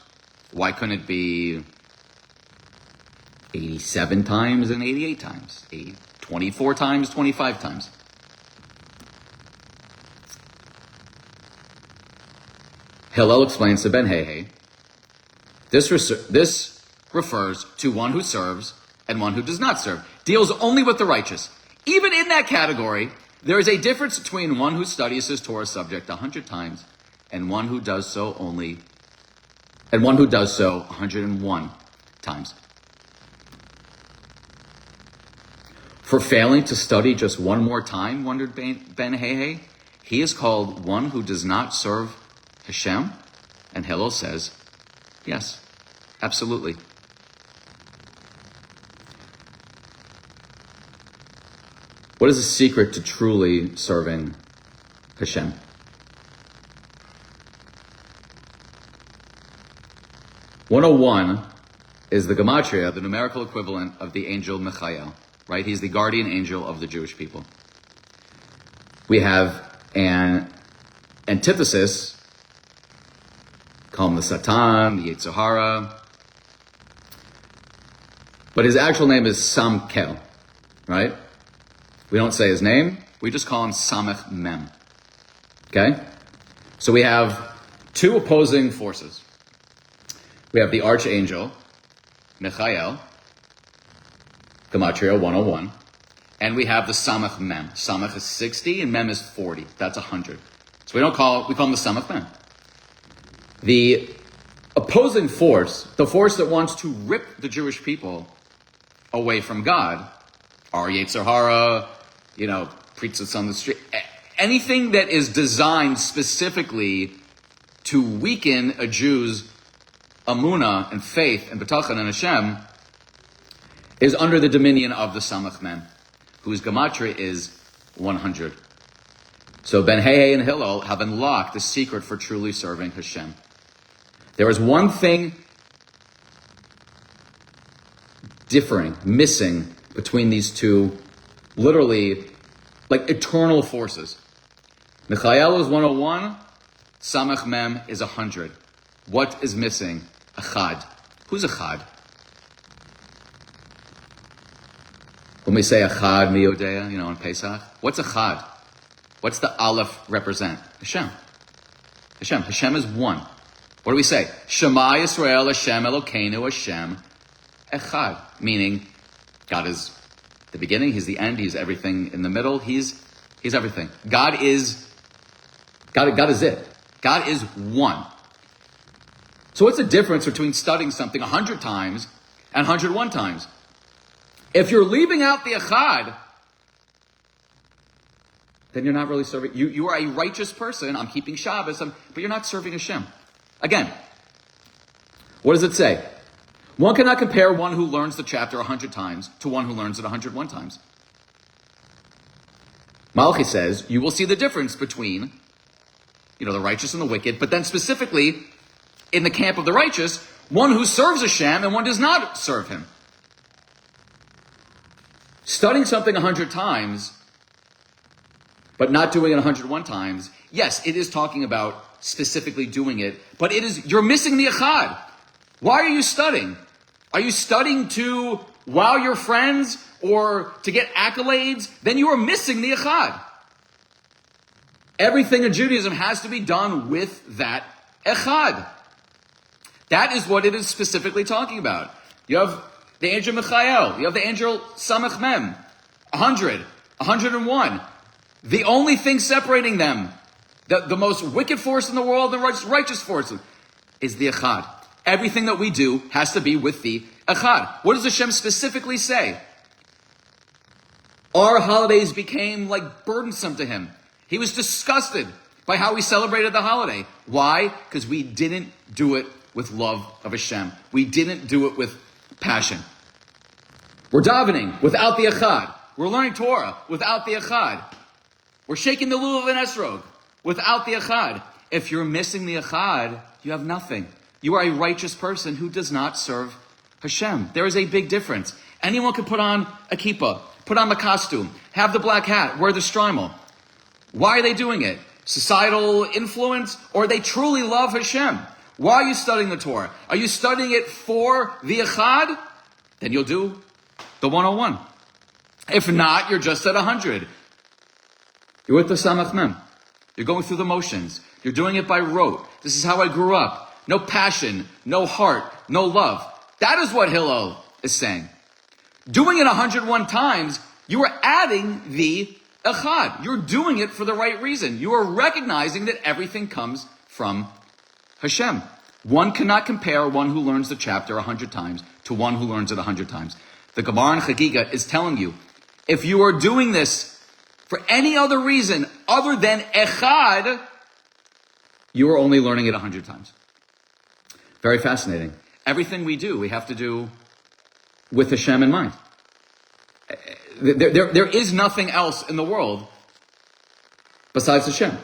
Why couldn't it be 87 times and 88 times? 24 times, 25 times? Hillel explains to Ben Hehe, this refers to one who serves and one who does not serve. Deals only with the righteous. Even in that category, there is a difference between one who studies his Torah subject 100 times and one who does so 101 times. For failing to study just one more time, wondered Ben Hehe, he is called one who does not serve Hashem? And Hillel says, yes, absolutely. What is the secret to truly serving Hashem? "101 is the gematria, the numerical equivalent of the angel Michael, right? He's the guardian angel of the Jewish people. We have an antithesis, call him the Satan, the Yetzer Hara, but his actual name is Samkel, right? We don't say his name, we just call him Samech Mem. Okay? So we have two opposing forces. We have the archangel, Michael, Gematria 101. And we have the Samach Mem. Samach is 60 and Mem is 40. That's 100. So we call them the Samach Mem. The opposing force, the force that wants to rip the Jewish people away from God, our Yetzer Hara, preachers on the street, anything that is designed specifically to weaken a Jew's amunah and faith and betachon in Hashem, is under the dominion of the Samach Mem, whose gematria is 100. So Ben Hei and Hillel have unlocked the secret for truly serving Hashem. There is one thing missing between these two, literally, like eternal forces. Michael is 101, Samach Mem is 100. What is missing? Achad. Who's Achad? When we say Achad Miyodea, in Pesach, what's Achad? What's the Aleph represent? Hashem. Hashem is one. What do we say? Shema Yisrael Hashem Elokeinu Hashem Echad. Meaning, God is the beginning, He's the end, He's everything in the middle, He's everything. God is it. God is one. So what's the difference between studying something 100 times and 101 times? If you're leaving out the Echad, then you're not really serving. You are a righteous person. I'm keeping Shabbos, but you're not serving Hashem. Again, what does it say? One cannot compare one who learns the chapter 100 times to one who learns it 101 times. Malachi says, you will see the difference between, the righteous and the wicked, but then specifically, in the camp of the righteous, one who serves Hashem and one does not serve Him. Studying something 100 times, but not doing it 101 times, yes, it is talking about specifically doing it, but you're missing the Echad. Why are you studying? Are you studying to wow your friends or to get accolades? Then you are missing the Echad. Everything in Judaism has to be done with that Echad. That is what it is specifically talking about. You have the angel Michael. You have the angel Samach Mem. 100. 101. The only thing separating them, the most wicked force in the world, the righteous force, is the Echad. Everything that we do has to be with the Echad. What does Hashem specifically say? Our holidays became like burdensome to Him. He was disgusted by how we celebrated the holiday. Why? Because we didn't do it with love of Hashem. We didn't do it with passion. We're davening without the Echad. We're learning Torah without the Echad. We're shaking the lulav and esrog without the Echad. If you're missing the Echad, you have nothing. You are a righteous person who does not serve Hashem. There is a big difference. Anyone can put on a kippah, put on the costume, have the black hat, wear the shtreimel. Why are they doing it? Societal influence, or they truly love Hashem? Why are you studying the Torah? Are you studying it for the Echad? Then you'll do the 101. If not, you're just at 100. You're with the Samach Mem. You're going through the motions. You're doing it by rote. This is how I grew up. No passion, no heart, no love. That is what Hillel is saying. Doing it 101 times, you are adding the Echad. You're doing it for the right reason. You are recognizing that everything comes from Hashem. One cannot compare one who learns the chapter 100 times to one who learns it 100 times. The Gemara in Chagiga is telling you, if you are doing this for any other reason other than Echad, you are only learning it 100 times. Very fascinating. Everything we do, we have to do with Hashem in mind. There is nothing else in the world besides Hashem.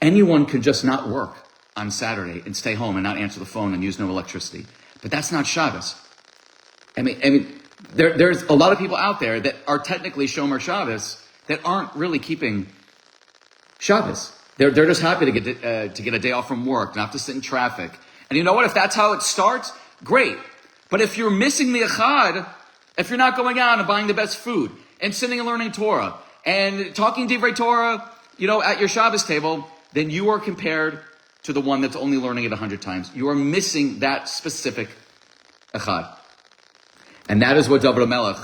Anyone could just not work on Saturday and stay home and not answer the phone and use no electricity. But that's not Shabbos. I mean, there's a lot of people out there that are technically Shomer Shabbos that aren't really keeping Shabbos. They're just happy to get a day off from work, not to sit in traffic. And you know what? If that's how it starts, great. But if you're missing the Echad, if you're not going out and buying the best food and sitting and learning Torah and talking Divrei Torah, at your Shabbos table, then you are compared to the one that's only learning it 100 times. You are missing that specific Echad. And that is what David Melech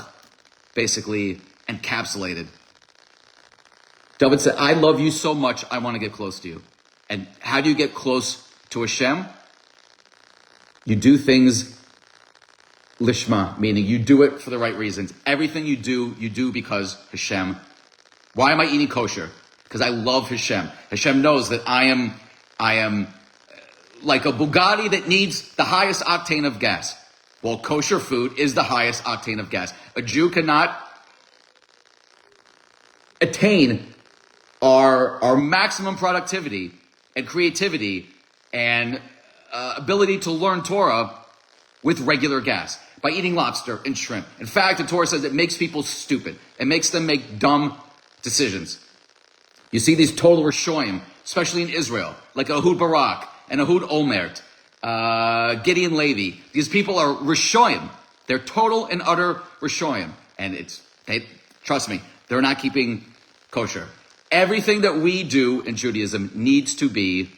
basically encapsulated. David said, I love you so much, I want to get close to you. And how do you get close to Hashem? You do things lishma, meaning you do it for the right reasons. Everything you do because Hashem. Why am I eating kosher? Because I love Hashem. Hashem knows that I am like a Bugatti that needs the highest octane of gas. Well, kosher food is the highest octane of gas. A Jew cannot attain our maximum productivity and creativity and ability to learn Torah with regular gas, by eating lobster and shrimp. In fact, the Torah says it makes people stupid. It makes them make dumb decisions. You see these total Rishoyim, especially in Israel, like Ehud Barak and Ehud Olmert, Gideon Levy. These people are Rishoyim. They're total and utter Rishoyim. And trust me, they're not keeping kosher. Everything that we do in Judaism needs to be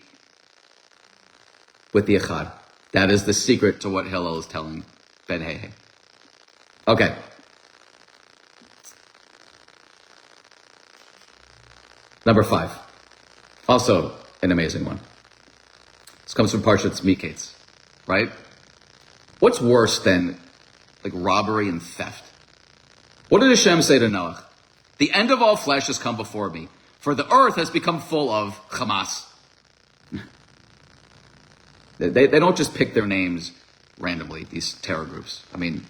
with the Echad. That is the secret to what Hillel is telling Ben Hehe. Okay. Number 5. Also an amazing one. This comes from Parshat Miketz, right? What's worse than like robbery and theft? What did Hashem say to Noach? The end of all flesh has come before me, for the earth has become full of Hamas. They don't just pick their names randomly, these terror groups. I mean,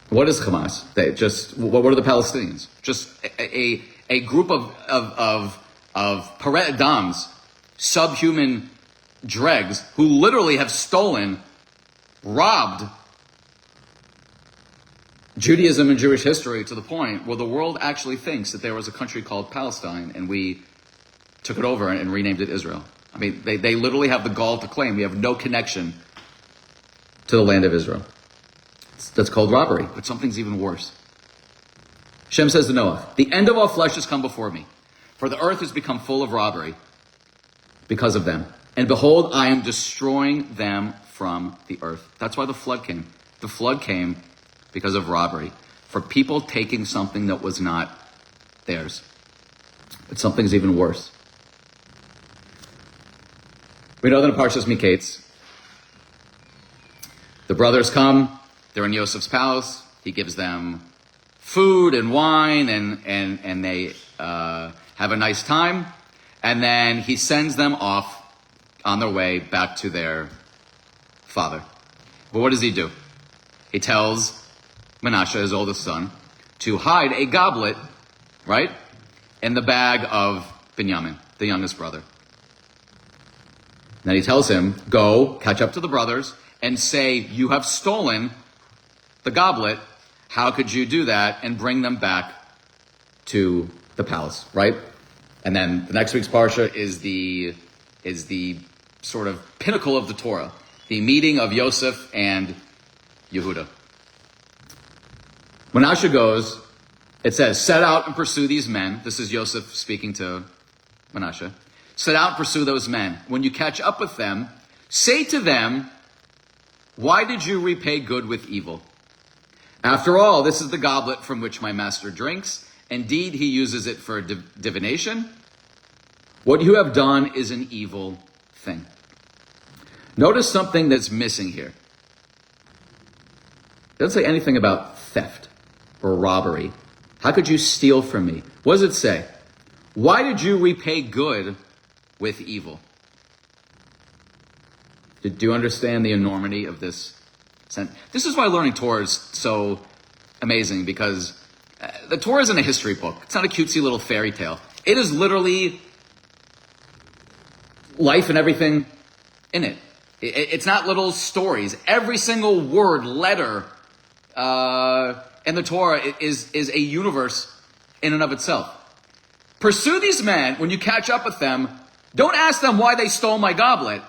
what is Hamas? What are the Palestinians? Just a group of Pareh Adams, subhuman dregs, who literally have stolen, robbed Judaism and Jewish history to the point where the world actually thinks that there was a country called Palestine and we took it over and renamed it Israel. I mean, they literally have the gall to claim we have no connection to the land of Israel. That's called robbery, but something's even worse. Hashem says to Noah, the end of all flesh has come before me, for the earth has become full of robbery because of them. And behold, I am destroying them from the earth. That's why the flood came. The flood came because of robbery, for people taking something that was not theirs. But something's even worse. We know that in Parshas Miketz, the brothers come, they're in Yosef's palace, he gives them food and wine, and they have a nice time, and then he sends them off on their way back to their father. But what does he do? He tells Menashe, his oldest son, to hide a goblet, right, in the bag of Binyamin, the youngest brother. Then he tells him, go, catch up to the brothers, and say, you have stolen the goblet. How could you do that? And bring them back to the palace, right? And then the next week's parsha is the sort of pinnacle of the Torah, the meeting of Yosef and Yehuda. Menashe goes, it says, set out and pursue these men. This is Yosef speaking to Menashe. Set out and pursue those men. When you catch up with them, say to them, why did you repay good with evil? After all, this is the goblet from which my master drinks. Indeed, he uses it for divination. What you have done is an evil thing. Notice something that's missing here. It doesn't say anything about theft or robbery. How could you steal from me? What does it say? Why did you repay good with evil? Do you understand the enormity of this sentence? This is why learning Torah is so amazing, because the Torah isn't a history book. It's not a cutesy little fairy tale. It is literally life and everything in it. It's not little stories. Every single word, letter in the Torah is a universe in and of itself. Pursue these men. When you catch up with them, don't ask them why they stole my goblet.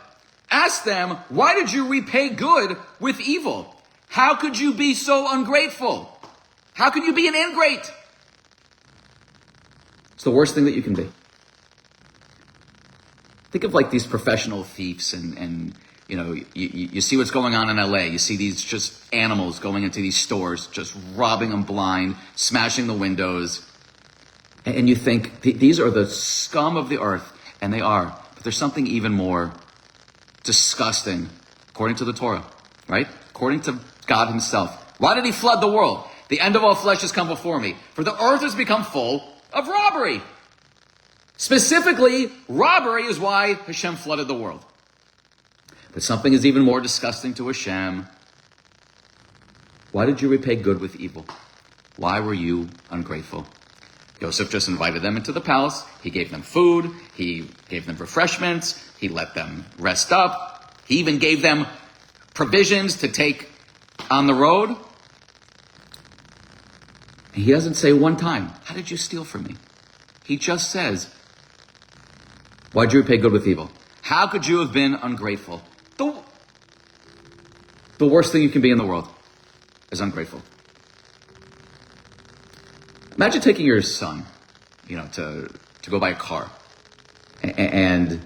Ask them, why did you repay good with evil? How could you be so ungrateful? How can you be an ingrate? It's the worst thing that you can be. Think of like these professional thieves and you see what's going on in LA. You see these just animals going into these stores, just robbing them blind, smashing the windows. And you think, these are the scum of the earth. And they are. But there's something even more disgusting, according to the Torah, right? According to God himself. Why did he flood the world? The end of all flesh has come before me. For the earth has become full of robbery. Specifically, robbery is why Hashem flooded the world. But something is even more disgusting to Hashem. Why did you repay good with evil? Why were you ungrateful? Yosef just invited them into the palace. He gave them food. He gave them refreshments. He let them rest up. He even gave them provisions to take on the road. He doesn't say one time, how did you steal from me? He just says, why'd you repay good with evil? How could you have been ungrateful? The worst thing you can be in the world is ungrateful. Imagine taking your son, to go buy a car. And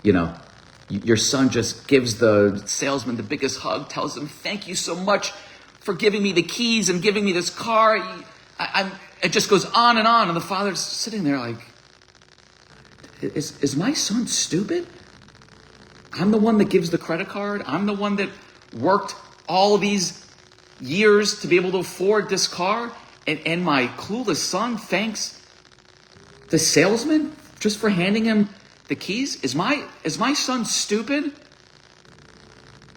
your son just gives the salesman the biggest hug, tells him, thank you so much for giving me the keys and giving me this car. It just goes on. And the father's sitting there like, is my son stupid? I'm the one that gives the credit card. I'm the one that worked all these years to be able to afford this car. And my clueless son thanks the salesman just for handing him the keys? Is my son stupid?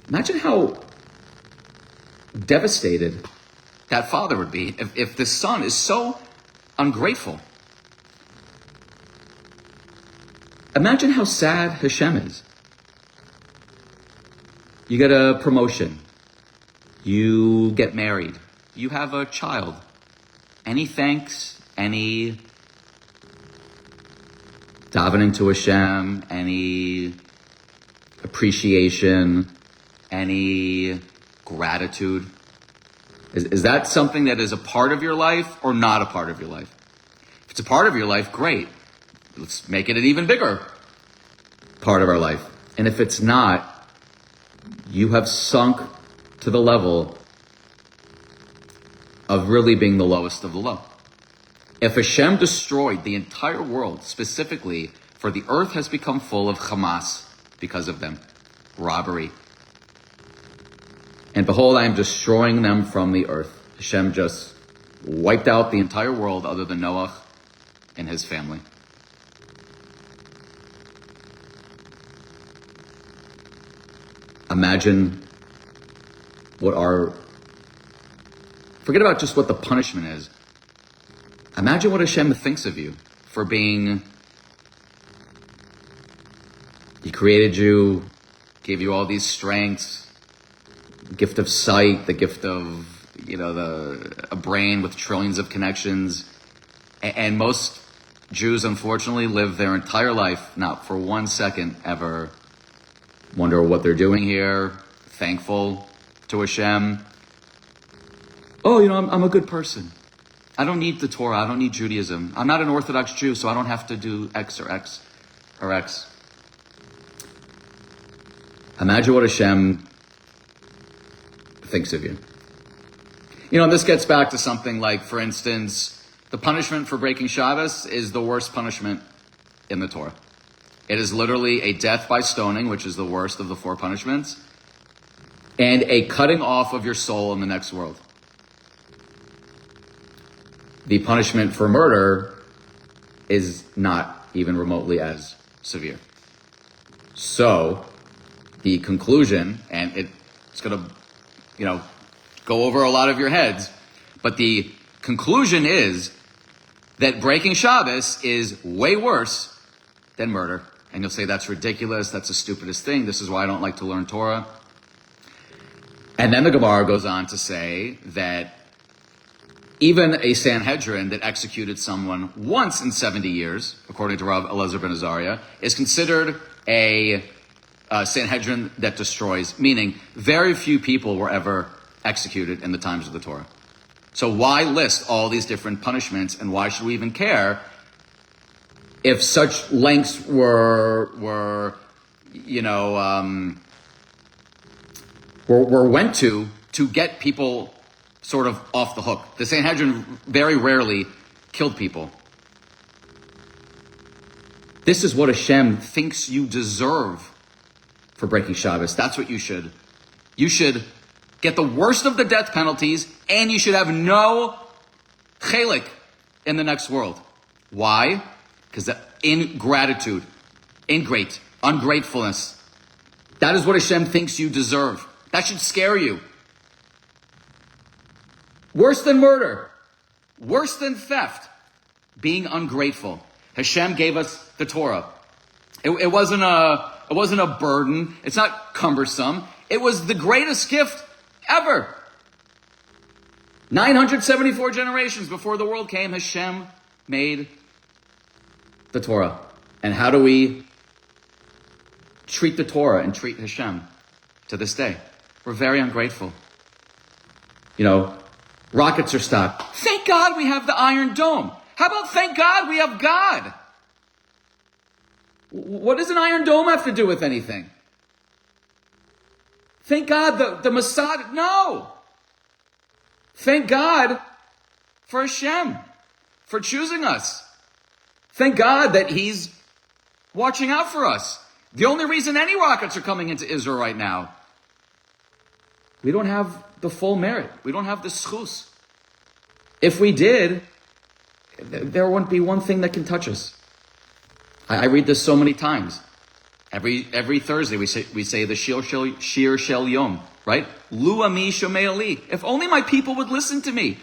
Imagine how devastated that father would be if the son is so ungrateful. Imagine how sad Hashem is. You get a promotion. You get married. You have a child. Any thanks, any davening to Hashem, any appreciation, any gratitude? Is that something that is a part of your life or not a part of your life? If it's a part of your life, great. Let's make it an even bigger part of our life. And if it's not, you have sunk to the level of really being the lowest of the low. If Hashem destroyed the entire world, specifically for the earth has become full of Hamas because of them, robbery. And behold, I am destroying them from the earth. Hashem just wiped out the entire world other than Noah and his family. Imagine forget about just what the punishment is. Imagine what Hashem thinks of you for being, he created you, gave you all these strengths, gift of sight, the gift of, a brain with trillions of connections. And most Jews, unfortunately, live their entire life, not for 1 second ever, wonder what they're doing here, thankful to Hashem. Oh, I'm a good person. I don't need the Torah. I don't need Judaism. I'm not an Orthodox Jew, so I don't have to do X or X or X. Imagine what Hashem thinks of you. And this gets back to something like, for instance, the punishment for breaking Shabbos is the worst punishment in the Torah. It is literally a death by stoning, which is the worst of the 4 punishments, and a cutting off of your soul in the next world. The punishment for murder is not even remotely as severe. So, the conclusion, and it's going to, go over a lot of your heads, but the conclusion is that breaking Shabbos is way worse than murder. And you'll say, that's ridiculous, that's the stupidest thing, this is why I don't like to learn Torah. And then the Gemara goes on to say that even a Sanhedrin that executed someone once in 70 years, according to Rav Elazar ben Azariah, is considered a Sanhedrin that destroys, meaning very few people were ever executed in the times of the Torah. So why list all these different punishments, and why should we even care if such lengths were were went to get people sort of off the hook. The Sanhedrin very rarely killed people. This is what Hashem thinks you deserve for breaking Shabbos. That's what you should. You should get the worst of the death penalties, and you should have no chelik in the next world. Why? Because ingratitude, ungratefulness. That is what Hashem thinks you deserve. That should scare you. Worse than murder, worse than theft, being ungrateful. Hashem gave us the Torah. It wasn't a burden. It's not cumbersome. It was the greatest gift ever. 974 generations before the world came, Hashem made the Torah. And how do we treat the Torah and treat Hashem to this day? We're very ungrateful. Rockets are stopped. Thank God we have the Iron Dome. How about thank God we have God? What does an Iron Dome have to do with anything? Thank God the Mossad. No. Thank God for Hashem, for choosing us. Thank God that He's watching out for us. The only reason any rockets are coming into Israel right now, we don't have the full merit. We don't have the schus. If we did, there wouldn't be one thing that can touch us. I read this so many times. Every Thursday we say the Shir Shel Yom, right? Lu ami shomei li. If only my people would listen to me.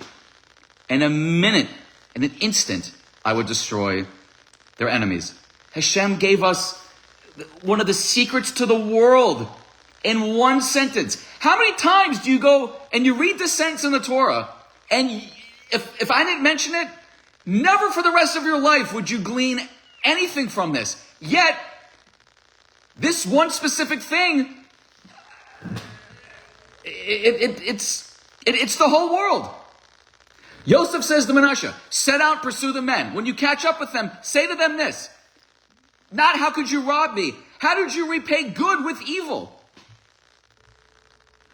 In a minute, in an instant, I would destroy their enemies. Hashem gave us one of the secrets to the world in one sentence. How many times do you go and you read this sentence in the Torah, and if I didn't mention it, never for the rest of your life would you glean anything from this. Yet, this one specific thing, it's the whole world. Yosef says to Menashe, set out, pursue the men. When you catch up with them, say to them this. Not how could you rob me? How did you repay good with evil?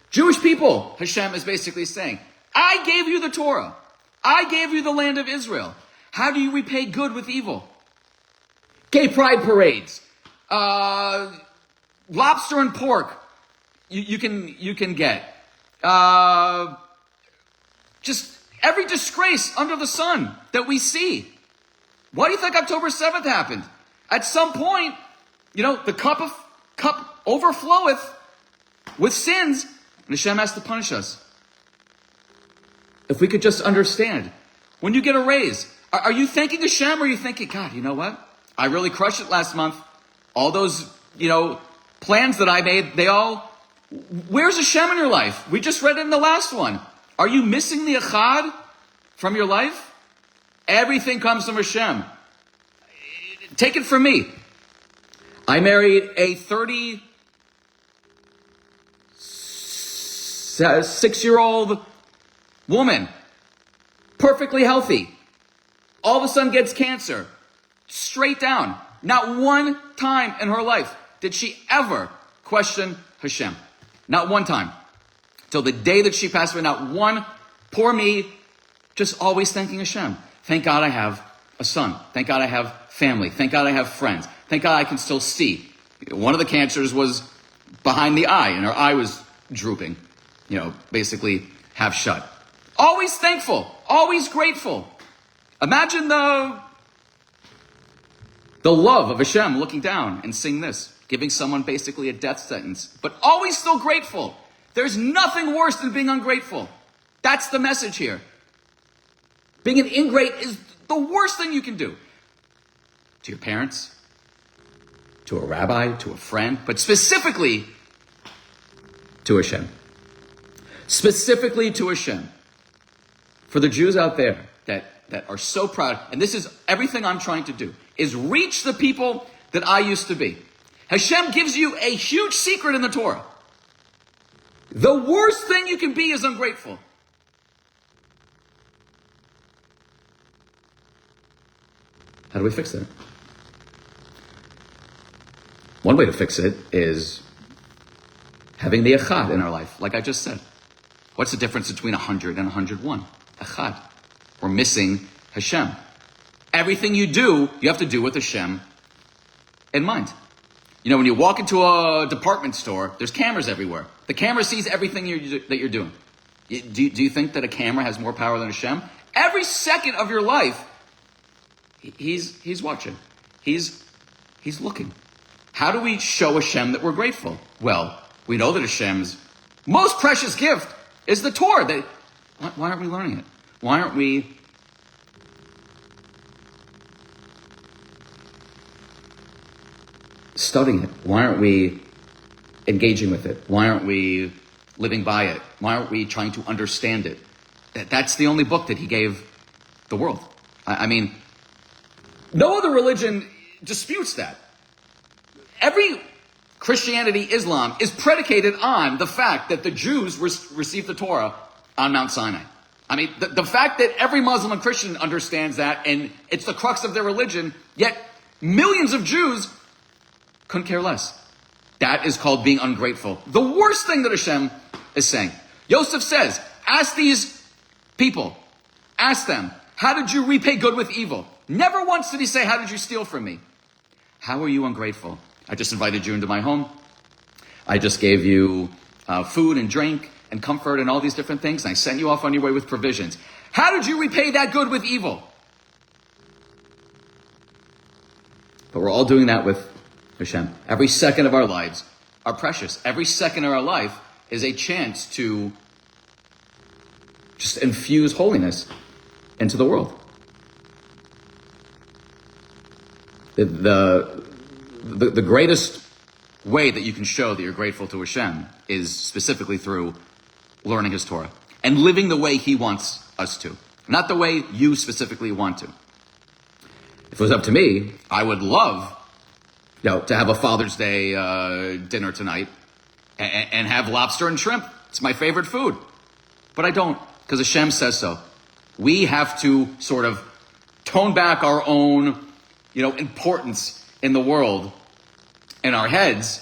Jewish people, Hashem is basically saying, I gave you the Torah. I gave you the land of Israel. How do you repay good with evil? Gay pride parades. Lobster and pork. You can get. Just every disgrace under the sun that we see. Why do you think October 7th happened? At some point, the cup overfloweth with sins, and Hashem has to punish us. If we could just understand, when you get a raise, are you thanking Hashem, or are you thinking, God, you know what? I really crushed it last month. All those, plans that I made, where's Hashem in your life? We just read it in the last one. Are you missing the echad from your life? Everything comes from Hashem. Take it from me. I married a 36-year-old woman, perfectly healthy. All of a sudden gets cancer. Straight down. Not one time in her life did she ever question Hashem. Not one time. Till the day that she passed away, not one. Poor me, just always thanking Hashem. Thank God I have a son. Thank God I have family. Thank God I have friends. Thank God I can still see. One of the cancers was behind the eye, and her eye was drooping. Basically half shut. Always thankful. Always grateful. Imagine the love of Hashem looking down and seeing this, giving someone basically a death sentence, but always still grateful. There's nothing worse than being ungrateful. That's the message here. Being an ingrate is the worst thing you can do. To your parents, to a rabbi, to a friend, but specifically to Hashem. Specifically to Hashem. For the Jews out there that are so proud, and this is everything I'm trying to do, is reach the people that I used to be. Hashem gives you a huge secret in the Torah. The worst thing you can be is ungrateful. How do we fix that? One way to fix it is having the echad in our life, like I just said. What's the difference between 100 and 101? Echad. We're missing Hashem. Everything you do, you have to do with Hashem in mind. You know, when you walk into a department store, there's cameras everywhere. The camera sees everything that you're doing. Do you think that a camera has more power than Hashem? Every second of your life, he's watching. He's looking. How do we show Hashem that we're grateful? Well, we know that Hashem's most precious gift is the Torah. Why aren't we learning it? Why aren't we studying it? Why aren't we engaging with it? Why aren't we living by it? Why aren't we trying to understand it? That's the only book that he gave the world. I mean, no other religion disputes that. Every Christianity, Islam is predicated on the fact that the Jews received the Torah on Mount Sinai. I mean, the fact that every Muslim and Christian understands that, and it's the crux of their religion, yet millions of Jews couldn't care less. That is called being ungrateful. The worst thing that Hashem is saying. Yosef says, ask these people, ask them, how did you repay good with evil? Never once did he say, how did you steal from me? How are you ungrateful? I just invited you into my home. I just gave you food and drink and comfort and all these different things. And I sent you off on your way with provisions. How did you repay that good with evil? But we're all doing that with Hashem. Every second of our lives are precious. Every second of our life is a chance to just infuse holiness into the world. The greatest way that you can show that you're grateful to Hashem is specifically through learning His Torah and living the way He wants us to, not the way you specifically want to. If it was up to me, I would love, to have a Father's Day dinner tonight and have lobster and shrimp. It's my favorite food, but I don't, because Hashem says so. We have to sort of tone back our own, importance in the world, in our heads,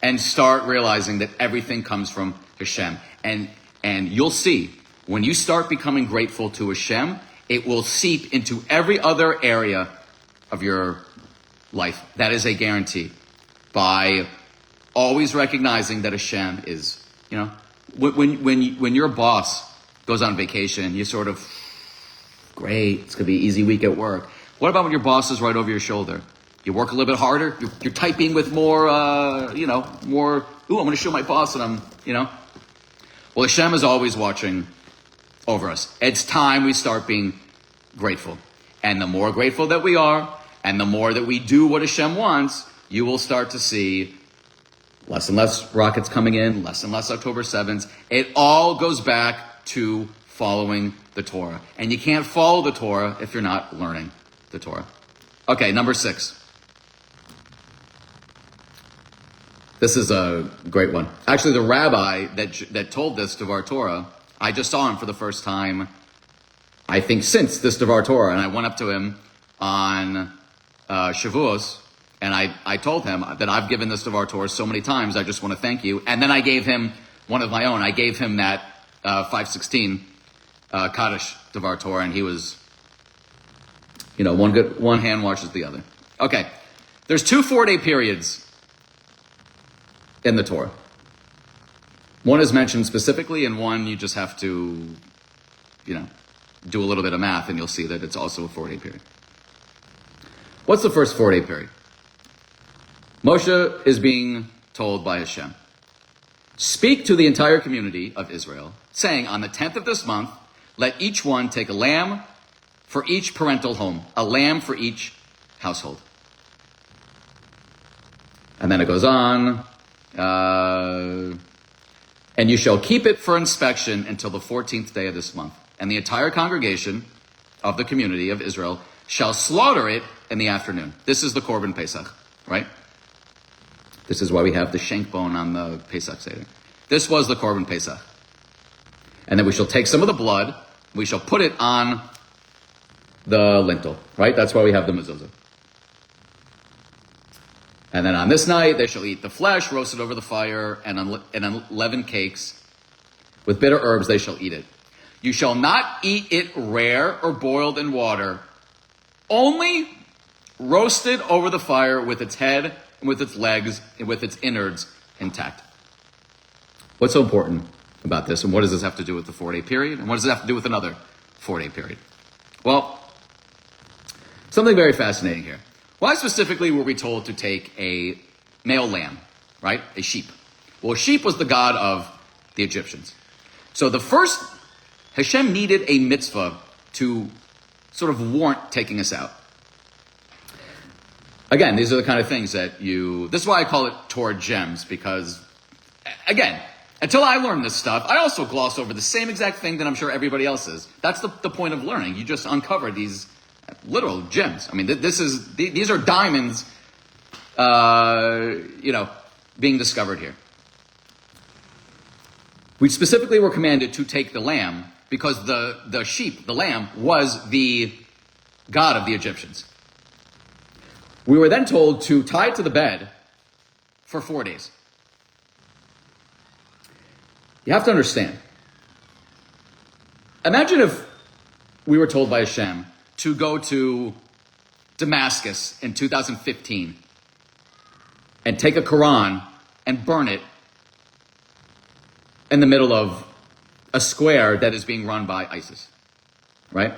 and start realizing that everything comes from Hashem. And you'll see, when you start becoming grateful to Hashem, it will seep into every other area of your life. That is a guarantee. By always recognizing that Hashem is, when your boss goes on vacation, you sort of, great, it's going to be an easy week at work. What about when your boss is right over your shoulder? You work a little bit harder. You're typing with more, more, I'm going to show my boss that I'm, Well, Hashem is always watching over us. It's time we start being grateful. And the more grateful that we are, and the more that we do what Hashem wants, you will start to see less and less rockets coming in, less and less October 7th. It all goes back to following the Torah. And you can't follow the Torah if you're not learning the Torah. Okay, number 6. This is a great one. Actually, the rabbi that told this Devar Torah, I just saw him for the first time, I think, since this Devar Torah. And I went up to him on Shavuos, and I told him that I've given this Devar Torah so many times, I just want to thank you. And then I gave him one of my own. I gave him that 516 Kaddish Devar Torah, and he was, one hand washes the other. Okay, there's 2 4-day periods in the Torah. One is mentioned specifically, and one you just have to, do a little bit of math, and you'll see that it's also a 4-day period. What's the first 4-day period? Moshe is being told by Hashem, speak to the entire community of Israel, saying, on the 10th of this month, let each one take a lamb for each parental home, a lamb for each household. And then it goes on, and you shall keep it for inspection until the 14th day of this month. And the entire congregation of the community of Israel shall slaughter it in the afternoon. This is the Korban Pesach, right? This is why we have the shank bone on the Pesach Seder. This was the Korban Pesach. And then we shall take some of the blood, we shall put it on the lintel, right? That's why we have the mezuzah. And then on this night, they shall eat the flesh roasted over the fire, and unleavened cakes. With bitter herbs they shall eat it. You shall not eat it rare or boiled in water, only roasted over the fire with its head and with its legs and with its innards intact. What's so important about this, and what does this have to do with the 4-day period, and what does it have to do with another 4-day period? Well, something very fascinating here. Why specifically were we told to take a male lamb, right? A sheep. Well, a sheep was the god of the Egyptians. So the first, Hashem needed a mitzvah to sort of warrant taking us out. Again, these are the kind of things that this is why I call it Torah gems, because, again, until I learned this stuff, I also glossed over the same exact thing that I'm sure everybody else is. That's the point of learning. You just uncover these literal gems. I mean, these are diamonds, being discovered here. We specifically were commanded to take the lamb because the sheep, the lamb, was the god of the Egyptians. We were then told to tie it to the bed for 4 days. You have to understand. Imagine if we were told by Hashem to go to Damascus in 2015 and take a Quran and burn it in the middle of a square that is being run by ISIS, right?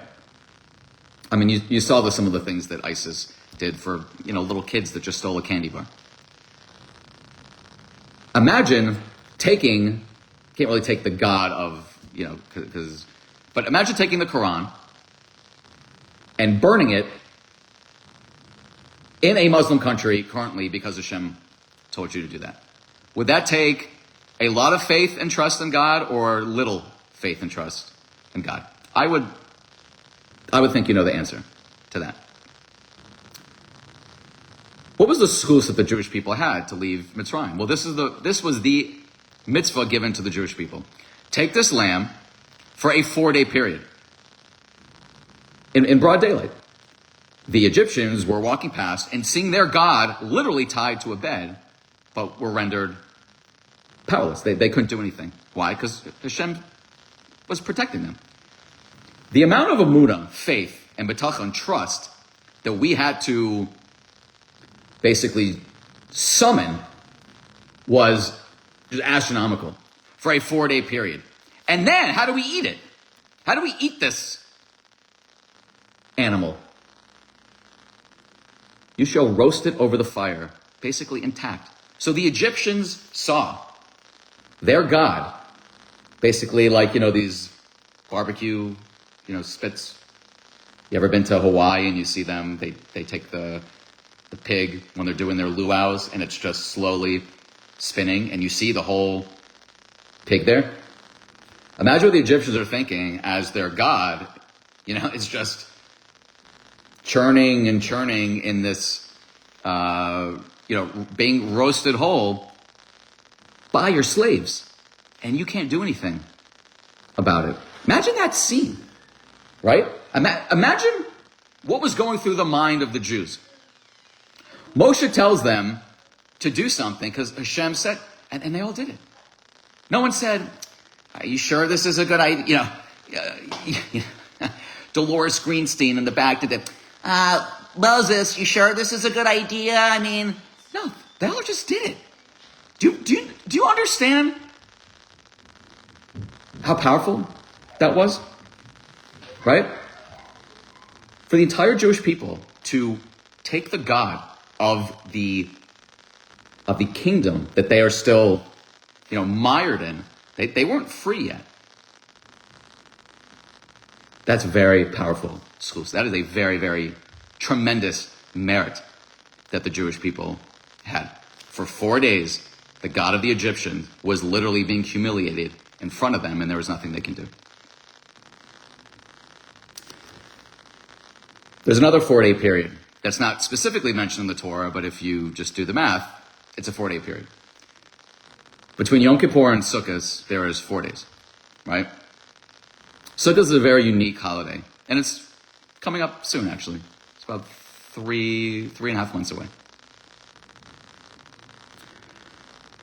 I mean, you saw some of the things that ISIS did for, little kids that just stole a candy bar. Imagine can't really take the God of, but imagine taking the Quran and burning it in a Muslim country currently because Hashem told you to do that. Would that take a lot of faith and trust in God or little faith and trust in God? I would think you know the answer to that. What was the schus that the Jewish people had to leave Mitzrayim? Well, this was the mitzvah given to the Jewish people. Take this lamb for a 4-day period. In broad daylight. The Egyptians were walking past and seeing their God literally tied to a bed, but were rendered powerless. They couldn't do anything. Why? Because Hashem was protecting them. The amount of emunah, faith, and bitachon, trust, that we had to basically summon was just astronomical for a 4-day period. And then, how do we eat it? How do we eat this animal? You shall roast it over the fire, basically intact. So the Egyptians saw their God, basically like, these barbecue, spits. You ever been to Hawaii and you see them, they take the pig when they're doing their luau's and it's just slowly spinning and you see the whole pig there? Imagine what the Egyptians are thinking as their God, is just churning and churning in this, being roasted whole by your slaves. And you can't do anything about it. Imagine that scene, right? Imagine what was going through the mind of the Jews. Moshe tells them to do something because Hashem said, and they all did it. No one said, are you sure this is a good idea? Dolores Greenstein in the back did it. Moses, you sure this is a good idea? I mean, no, they all just did it. Do you understand how powerful that was? Right? For the entire Jewish people to take the God of the kingdom that they are still, mired in. They weren't free yet. That's very powerful. That is a very, very tremendous merit that the Jewish people had. For 4 days, the God of the Egyptians was literally being humiliated in front of them, and there was nothing they can do. There's another 4-day period that's not specifically mentioned in the Torah, but if you just do the math, it's a 4-day period. Between Yom Kippur and Sukkot, there is 4 days, right? Sukkot is a very unique holiday, and it's coming up soon, actually. It's about 3.5 months away.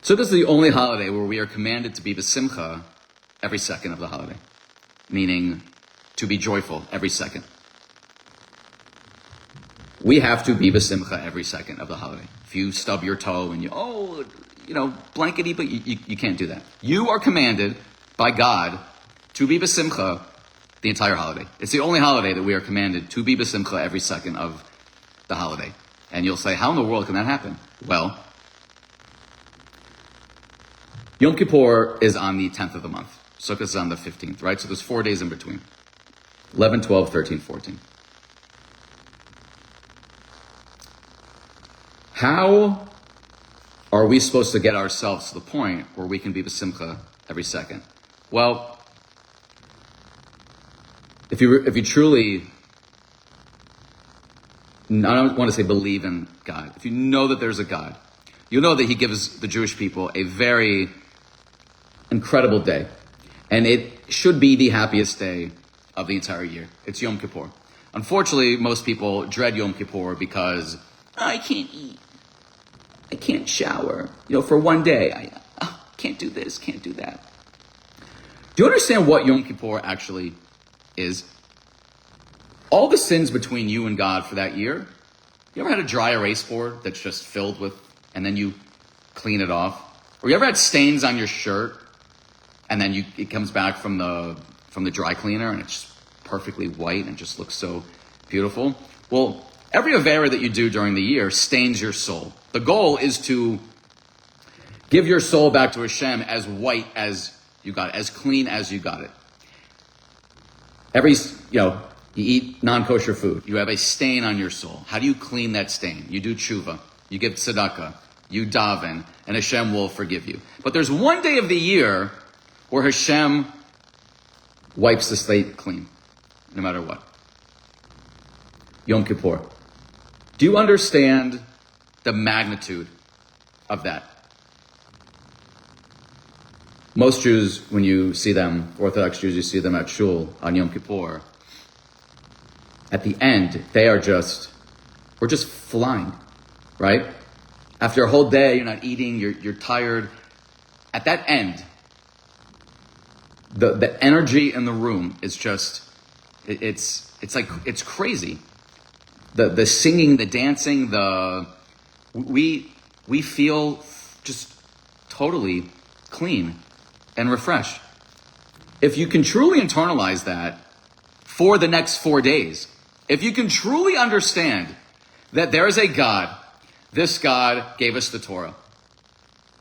Sukkot is the only holiday where we are commanded to be b'simcha every second of the holiday, meaning to be joyful every second. We have to be b'simcha every second of the holiday. If you stub your toe and blankety, but you can't do that. You are commanded by God to be b'simcha the entire holiday. It's the only holiday that we are commanded to be b'simcha every second of the holiday. And you'll say, how in the world can that happen? Well, Yom Kippur is on the 10th of the month. Sukkot is on the 15th, right? So there's 4 days in between. 11, 12, 13, 14. How are we supposed to get ourselves to the point where we can be b'simcha every second? Well, if you truly, I don't want to say believe in God, if you know that there's a God, you'll know that he gives the Jewish people a very incredible day. And it should be the happiest day of the entire year. It's Yom Kippur. Unfortunately, most people dread Yom Kippur because I can't eat. I can't shower. For one day. I can't do this, can't do that. Do you understand what Yom Kippur actually is? All the sins between you and God for that year. You ever had a dry erase board that's just filled with, and then you clean it off? Or you ever had stains on your shirt, and then it comes back from the dry cleaner, and it's perfectly white and just looks so beautiful? Well, every avera that you do during the year stains your soul. The goal is to give your soul back to Hashem as white as you got it, as clean as you got it. You eat non-kosher food. You have a stain on your soul. How do you clean that stain? You do tshuva. You give tzedakah. You daven. And Hashem will forgive you. But there's one day of the year where Hashem wipes the slate clean, no matter what. Yom Kippur. Do you understand the magnitude of that? Most Jews, when you see them, Orthodox Jews, you see them at shul on Yom Kippur, at the end, we're just flying, right? After a whole day, you're not eating, you're tired. At that end, the energy in the room is just, it's crazy. The singing, the dancing, we feel just totally clean and refreshed. If you can truly internalize that for the next 4 days, if you can truly understand that there is a God, this God gave us the Torah.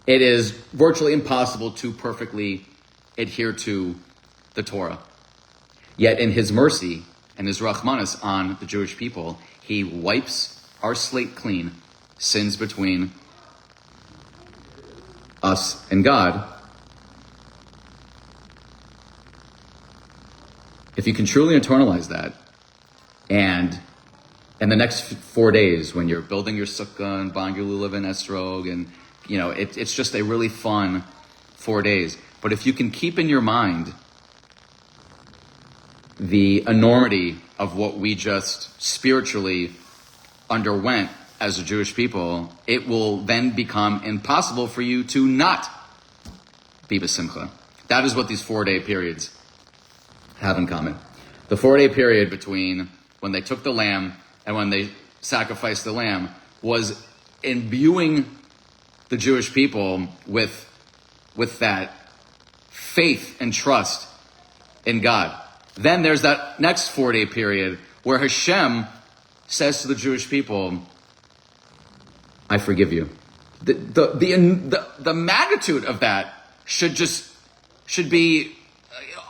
It is virtually impossible to perfectly adhere to the Torah. Yet in his mercy and his rachmanis on the Jewish people, he wipes our slate clean, sins between us and God. If you can truly internalize that, and in the next 4 days, when you're building your sukkah and buying your lulav and esrog, and it's just a really fun 4 days. But if you can keep in your mind the enormity of what we just spiritually underwent as a Jewish people, it will then become impossible for you to not be b'simcha. That is what these 4-day periods have in common. The 4-day period between when they took the lamb and when they sacrificed the lamb was imbuing the Jewish people with that faith and trust in God. Then there's that next 4-day period where Hashem says to the Jewish people, I forgive you. The magnitude of that should be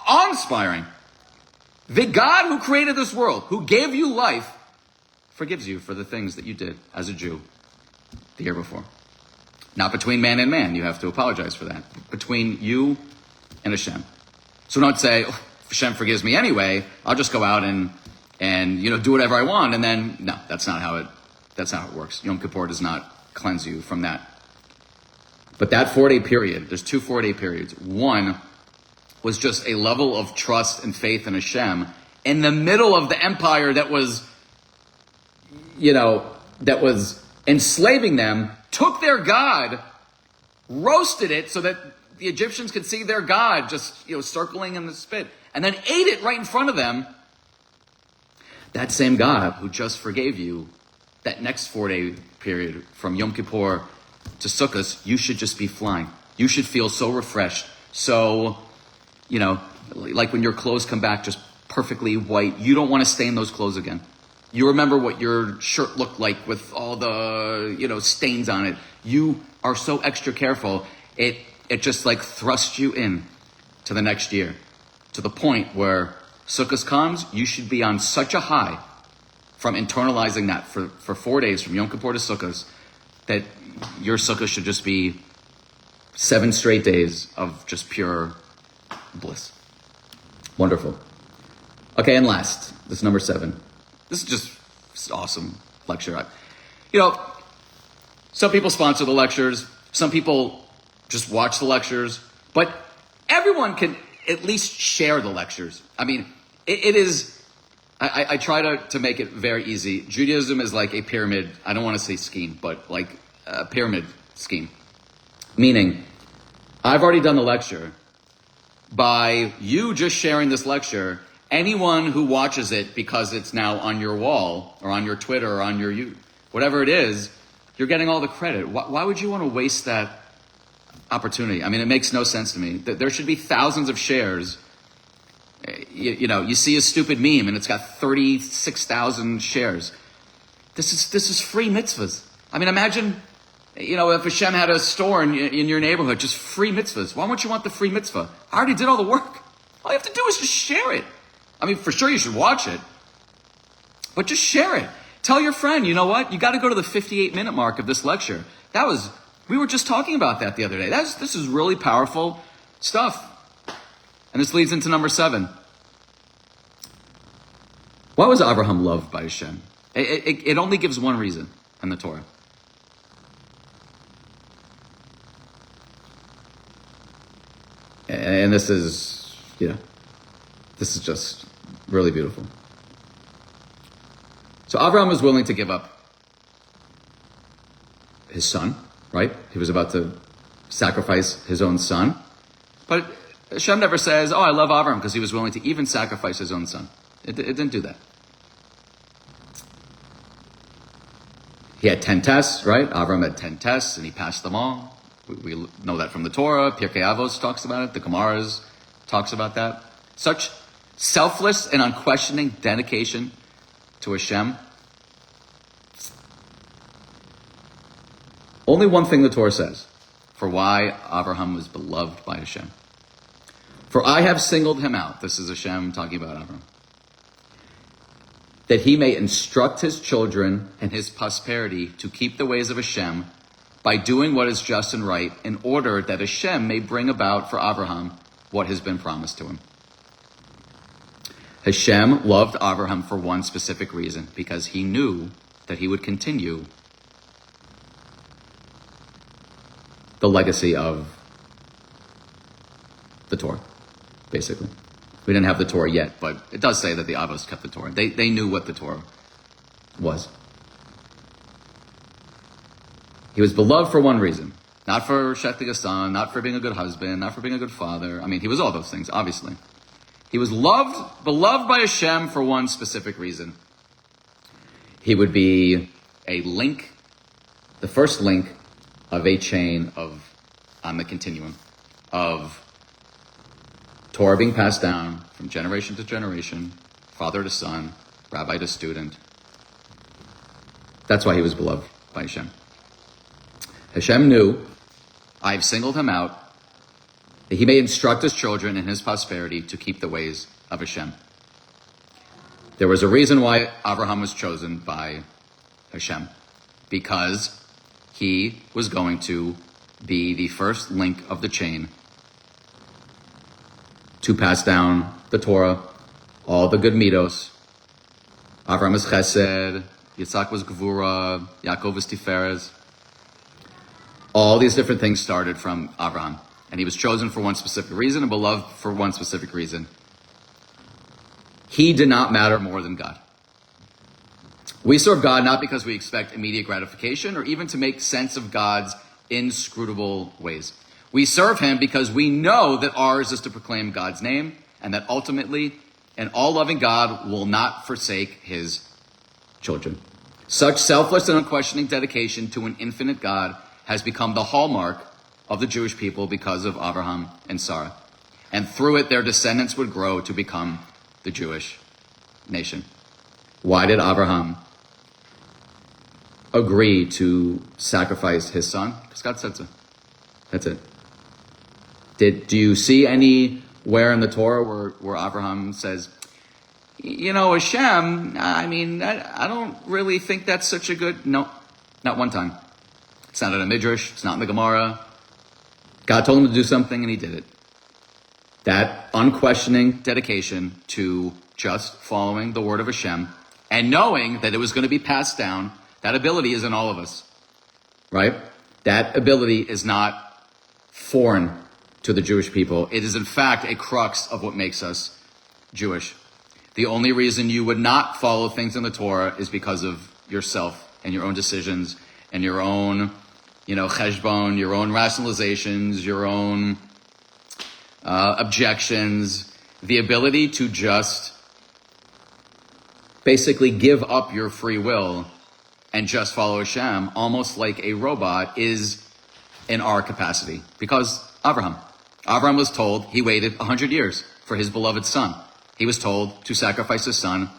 awe-inspiring. The God who created this world, who gave you life, forgives you for the things that you did as a Jew the year before. Not between man and man. You have to apologize for that. Between you and Hashem. So don't say, if Hashem forgives me anyway, I'll just go out and do whatever I want. And then, no, that's not how it works. Yom Kippur does not cleanse you from that. But that 4-day period, there's 2 4-day periods. One was just a level of trust and faith in Hashem in the middle of the empire that was enslaving them, took their God roasted it so that the Egyptians could see their God just, circling in the spit, and then ate it right in front of them, that same God who just forgave you that next 4-day period from Yom Kippur to Sukkot, you should just be flying. You should feel so refreshed, so, like when your clothes come back just perfectly white. You don't want to stain those clothes again. You remember what your shirt looked like with all the, stains on it. You are so extra careful. It just like thrusts you in to the next year, to the point where Sukkot comes, you should be on such a high from internalizing that for 4 days, from Yom Kippur to Sukkot, that your Sukkot should just be 7 straight days of just pure bliss. Wonderful. Okay, and last, this is number 7. This is just awesome lecture. Some people sponsor the lectures. Some people just watch the lectures. But everyone can at least share the lectures. I mean, it is, I try to make it very easy. Judaism is like a pyramid. I don't want to say scheme, but like a pyramid scheme. Meaning, I've already done the lecture. By you just sharing this lecture, anyone who watches it because it's now on your wall or on your Twitter or on your whatever it is, you're getting all the credit. Why would you want to waste that opportunity? I mean, it makes no sense to me. There should be thousands of shares. You see a stupid meme and it's got 36,000 shares. This is free mitzvahs. I mean, imagine, if Hashem had a store in your neighborhood, just free mitzvahs. Why wouldn't you want the free mitzvah? I already did all the work. All you have to do is just share it. I mean, for sure you should watch it, but just share it. Tell your friend, you know what? You got to go to the 58-minute mark of this lecture. We were just talking about that the other day. This is really powerful stuff. And this leads into number 7. Why was Avraham loved by Hashem? It only gives one reason in the Torah. And this is just really beautiful. So Avraham was willing to give up his son, right? He was about to sacrifice his own son. But Hashem never says, I love Avraham because he was willing to even sacrifice his own son. It didn't do that. He had 10 tests, right? Avraham had 10 tests and he passed them all. We know that from the Torah. Pirkei Avos talks about it. The Gemaras talks about that. Such selfless and unquestioning dedication to Hashem. Only one thing the Torah says for why Avraham was beloved by Hashem. For I have singled him out. This is Hashem talking about Avraham. That he may instruct his children and his posterity to keep the ways of Hashem by doing what is just and right, in order that Hashem may bring about for Avraham what has been promised to him. Hashem loved Avraham for one specific reason, because he knew that he would continue the legacy of the Torah, basically. We didn't have the Torah yet, but it does say that the Avos kept the Torah. They knew what the Torah was. He was beloved for one reason. Not for shechting a son, not for being a good husband, not for being a good father. I mean, he was all those things, obviously. He was beloved by Hashem for one specific reason. He would be a link, the first link of a chain on the continuum of Torah being passed down from generation to generation, father to son, rabbi to student. That's why he was beloved by Hashem. Hashem knew, I've singled him out, that he may instruct his children and his posterity to keep the ways of Hashem. There was a reason why Avraham was chosen by Hashem, because he was going to be the first link of the chain to pass down the Torah, all the good midos. Avraham is chesed, Yitzhak was gevura, Yaakov was tiferes. All these different things started from Avraham. And he was chosen for one specific reason and beloved for one specific reason. He did not matter more than God. We serve God not because we expect immediate gratification or even to make sense of God's inscrutable ways. We serve him because we know that ours is to proclaim God's name, and that ultimately an all-loving God will not forsake his children. Such selfless and unquestioning dedication to an infinite God has become the hallmark of the Jewish people because of Avraham and Sarah. And through it, their descendants would grow to become the Jewish nation. Why did Avraham agree to sacrifice his son? Because God said so. That's it. Do you see anywhere in the Torah where Avraham says, Hashem, I don't really think that's such a good... No, not one time. It's not in a Midrash. It's not in the Gemara. God told him to do something and he did it. That unquestioning dedication to just following the word of Hashem and knowing that it was going to be passed down, that ability is in all of us, right? That ability is not foreign to the Jewish people. It is in fact a crux of what makes us Jewish. The only reason you would not follow things in the Torah is because of yourself and your own decisions and your own, cheshbon, your own rationalizations, your own objections. The ability to just basically give up your free will and just follow Hashem, almost like a robot, is in our capacity. Because Avraham was told, he waited 100 years for his beloved son. He was told to sacrifice his son.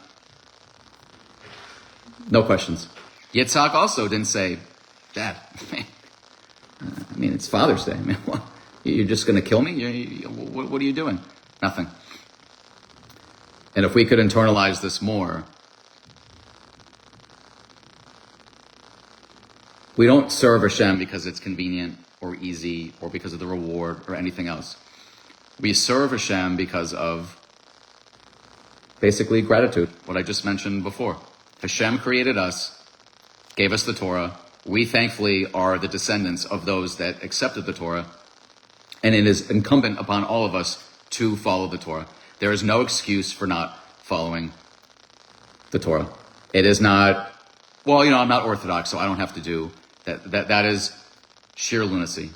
No questions. Yitzhak also didn't say, Dad, it's Father's Day. What? You're just going to kill me? What are you doing? Nothing. And if we could internalize this more, we don't serve Hashem because it's convenient or easy or because of the reward or anything else. We serve Hashem because of basically gratitude, what I just mentioned before. Hashem created us, gave us the Torah. We thankfully are the descendants of those that accepted the Torah. And it is incumbent upon all of us to follow the Torah. There is no excuse for not following the Torah. It is not, I'm not Orthodox, so I don't have to do that. That is sheer lunacy.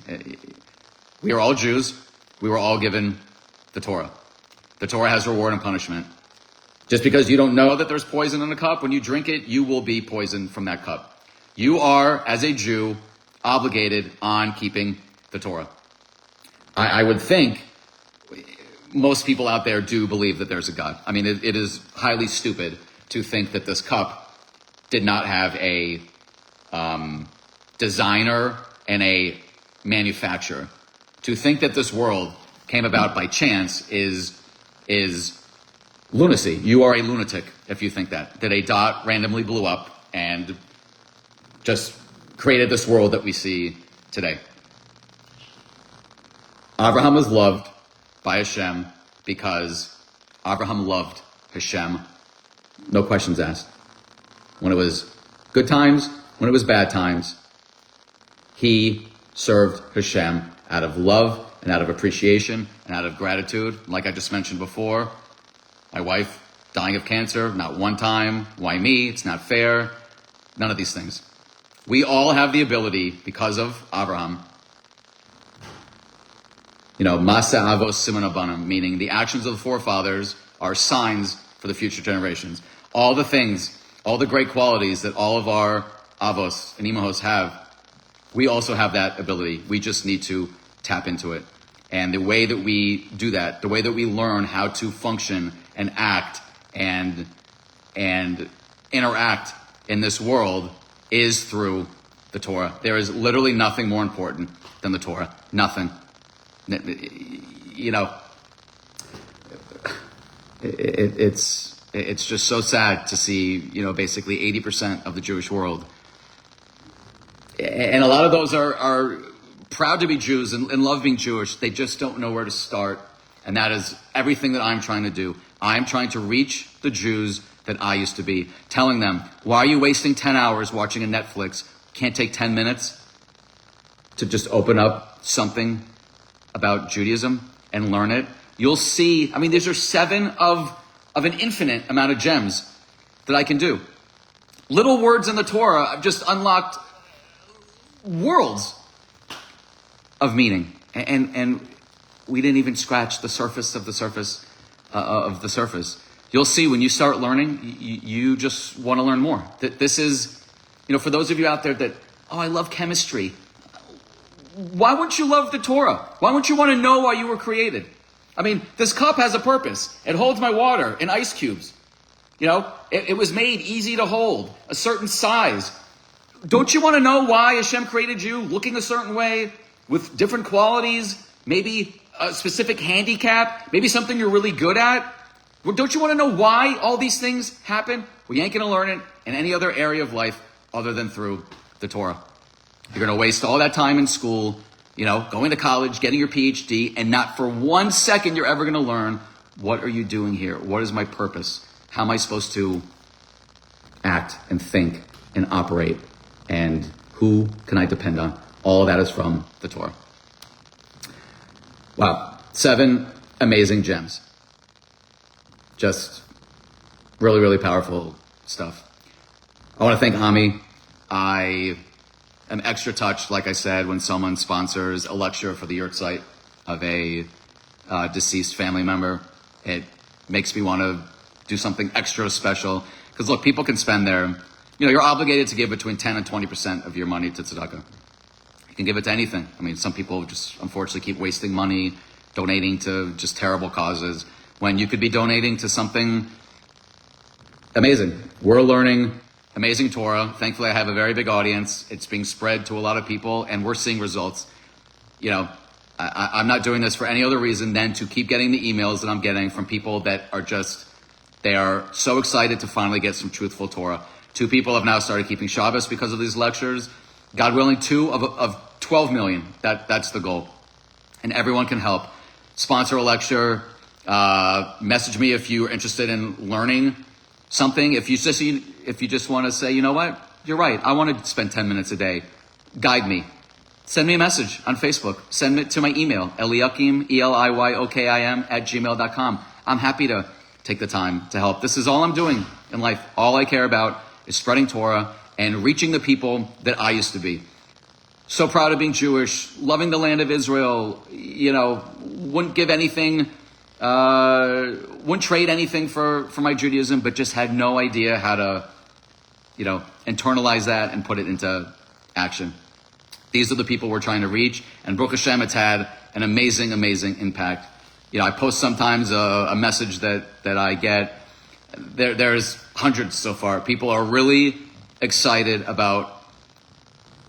We are all Jews. We were all given the Torah. The Torah has reward and punishment. Just because you don't know that there's poison in a cup, when you drink it, you will be poisoned from that cup. You are, as a Jew, obligated on keeping the Torah. I would think most people out there do believe that there's a God. It is highly stupid to think that this cup did not have a designer and a manufacturer. To think that this world came about by chance is lunacy. You are a lunatic if you think that a dot randomly blew up and just created this world that we see today. Avraham was loved by Hashem because Avraham loved Hashem. No questions asked. When it was good times, when it was bad times, he served Hashem out of love and out of appreciation and out of gratitude. Like I just mentioned before, my wife dying of cancer, not one time. Why me? It's not fair. None of these things. We all have the ability, because of Avraham, Masa Avos Siman Abanim, meaning the actions of the forefathers are signs for the future generations. All the things, all the great qualities that all of our Avos and Imahos have, we also have that ability. We just need to tap into it. And the way that we do that, the way that we learn how to function and act and interact in this world is through the Torah. There is literally nothing more important than the Torah. Nothing. It's just so sad to see, basically 80% of the Jewish world. And a lot of those are proud to be Jews and love being Jewish. They just don't know where to start. And that is everything that I'm trying to do. I'm trying to reach the Jews that I used to be, telling them, why are you wasting 10 hours watching a Netflix? Can't take 10 minutes to just open up something about Judaism and learn it. You'll see, these are 7 of an infinite amount of gems that I can do. Little words in the Torah, I've just unlocked worlds of meaning. And we didn't even scratch the surface of the surface of the surface. You'll see when you start learning, you just want to learn more. That this is, for those of you out there that, I love chemistry. Why wouldn't you love the Torah? Why wouldn't you want to know why you were created? I mean, this cup has a purpose. It holds my water in ice cubes. It was made easy to hold, a certain size. Don't you want to know why Hashem created you looking a certain way with different qualities, maybe a specific handicap, maybe something you're really good at? Well, don't you want to know why all these things happen? Well, you ain't going to learn it in any other area of life other than through the Torah. You're going to waste all that time in school, going to college, getting your PhD, and not for 1 second you're ever going to learn, what are you doing here? What is my purpose? How am I supposed to act and think and operate? And who can I depend on? All of that is from the Torah. Wow. 7 amazing gems. Just really, really powerful stuff. I want to thank Ami. I am extra touched, like I said, when someone sponsors a lecture for the yurtzeit of a deceased family member. It makes me want to do something extra special. Because look, people can spend you're obligated to give between 10 and 20% of your money to tzedakah. You can give it to anything. I mean, some people just unfortunately keep wasting money, donating to just terrible causes, when you could be donating to something amazing. We're learning amazing Torah. Thankfully, I have a very big audience. It's being spread to a lot of people, and we're seeing results. I'm not doing this for any other reason than to keep getting the emails that I'm getting from people that are they are so excited to finally get some truthful Torah. 2 people have now started keeping Shabbos because of these lectures. God willing, 2 of 12 million. That's the goal. And everyone can help. Sponsor a lecture. Message me if you're interested in learning something. If you just want to say, you know what, you're right, I want to spend 10 minutes a day. Guide me. Send me a message on Facebook. Send it to my email, Eliyakim, ELIYOKIM @gmail.com. I'm happy to take the time to help. This is all I'm doing in life. All I care about is spreading Torah and reaching the people that I used to be. So proud of being Jewish, loving the land of Israel, wouldn't give anything, wouldn't trade anything for my Judaism, but just had no idea how to, internalize that and put it into action. These are the people we're trying to reach, and Baruch Hashem, it's had an amazing, amazing impact. I post sometimes a message that I get. There's hundreds so far. People are really excited about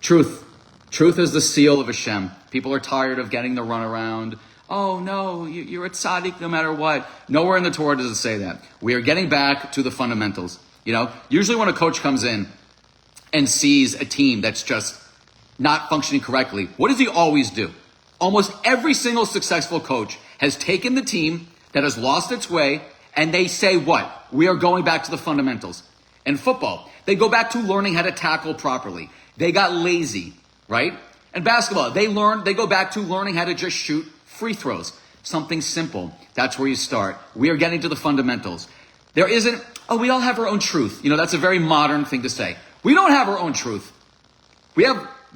truth. Truth is the seal of Hashem. People are tired of getting the runaround. Oh no, you're a tzaddik no matter what. Nowhere in the Torah does it say that. We are getting back to the fundamentals. Usually when a coach comes in and sees a team that's just not functioning correctly, what does he always do? Almost every single successful coach has taken the team that has lost its way, and they say what? We are going back to the fundamentals. In football, they go back to learning how to tackle properly. They got lazy, right? In basketball, they go back to learning how to just shoot free throws. Something simple. That's where you start. We are getting to the fundamentals. There isn't, we all have our own truth. That's a very modern thing to say. We don't have our own truth.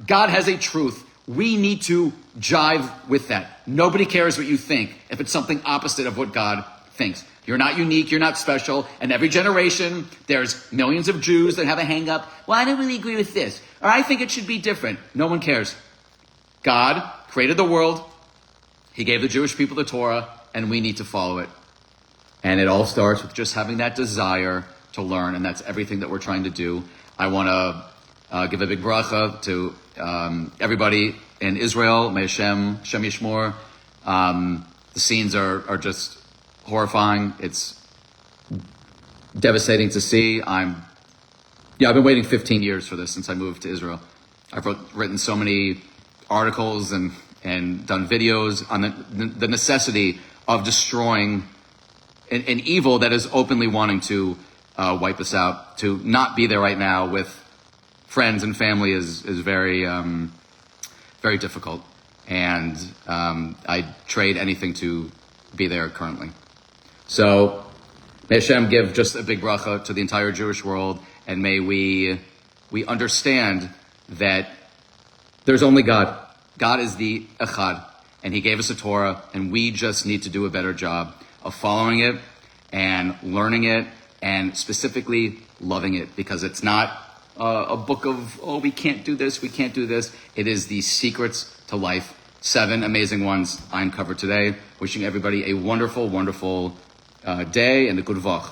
God has a truth. We need to jive with that. Nobody cares what you think if it's something opposite of what God thinks. You're not unique, you're not special, and every generation, there's millions of Jews that have a hang-up. Well, I don't really agree with this, or I think it should be different. No one cares. God created the world, He gave the Jewish people the Torah, and we need to follow it. And it all starts with just having that desire to learn, and that's everything that we're trying to do. I want to give a big bracha to everybody in Israel. May Hashem Yishmor. The scenes are just horrifying. It's devastating to see. I've been waiting 15 years for this since I moved to Israel. I've written so many articles and done videos on the necessity of destroying an evil that is openly wanting to wipe us out. To not be there right now with friends and family is very, very difficult. And I'd trade anything to be there currently. So may Hashem give just a big bracha to the entire Jewish world, and may we understand that there's only God. God is the Echad, and he gave us a Torah, and we just need to do a better job of following it and learning it and specifically loving it, because it's not a book of, oh, we can't do this, we can't do this. It is the secrets to life. 7 amazing ones I uncovered today. Wishing everybody a wonderful, wonderful day and a good vach.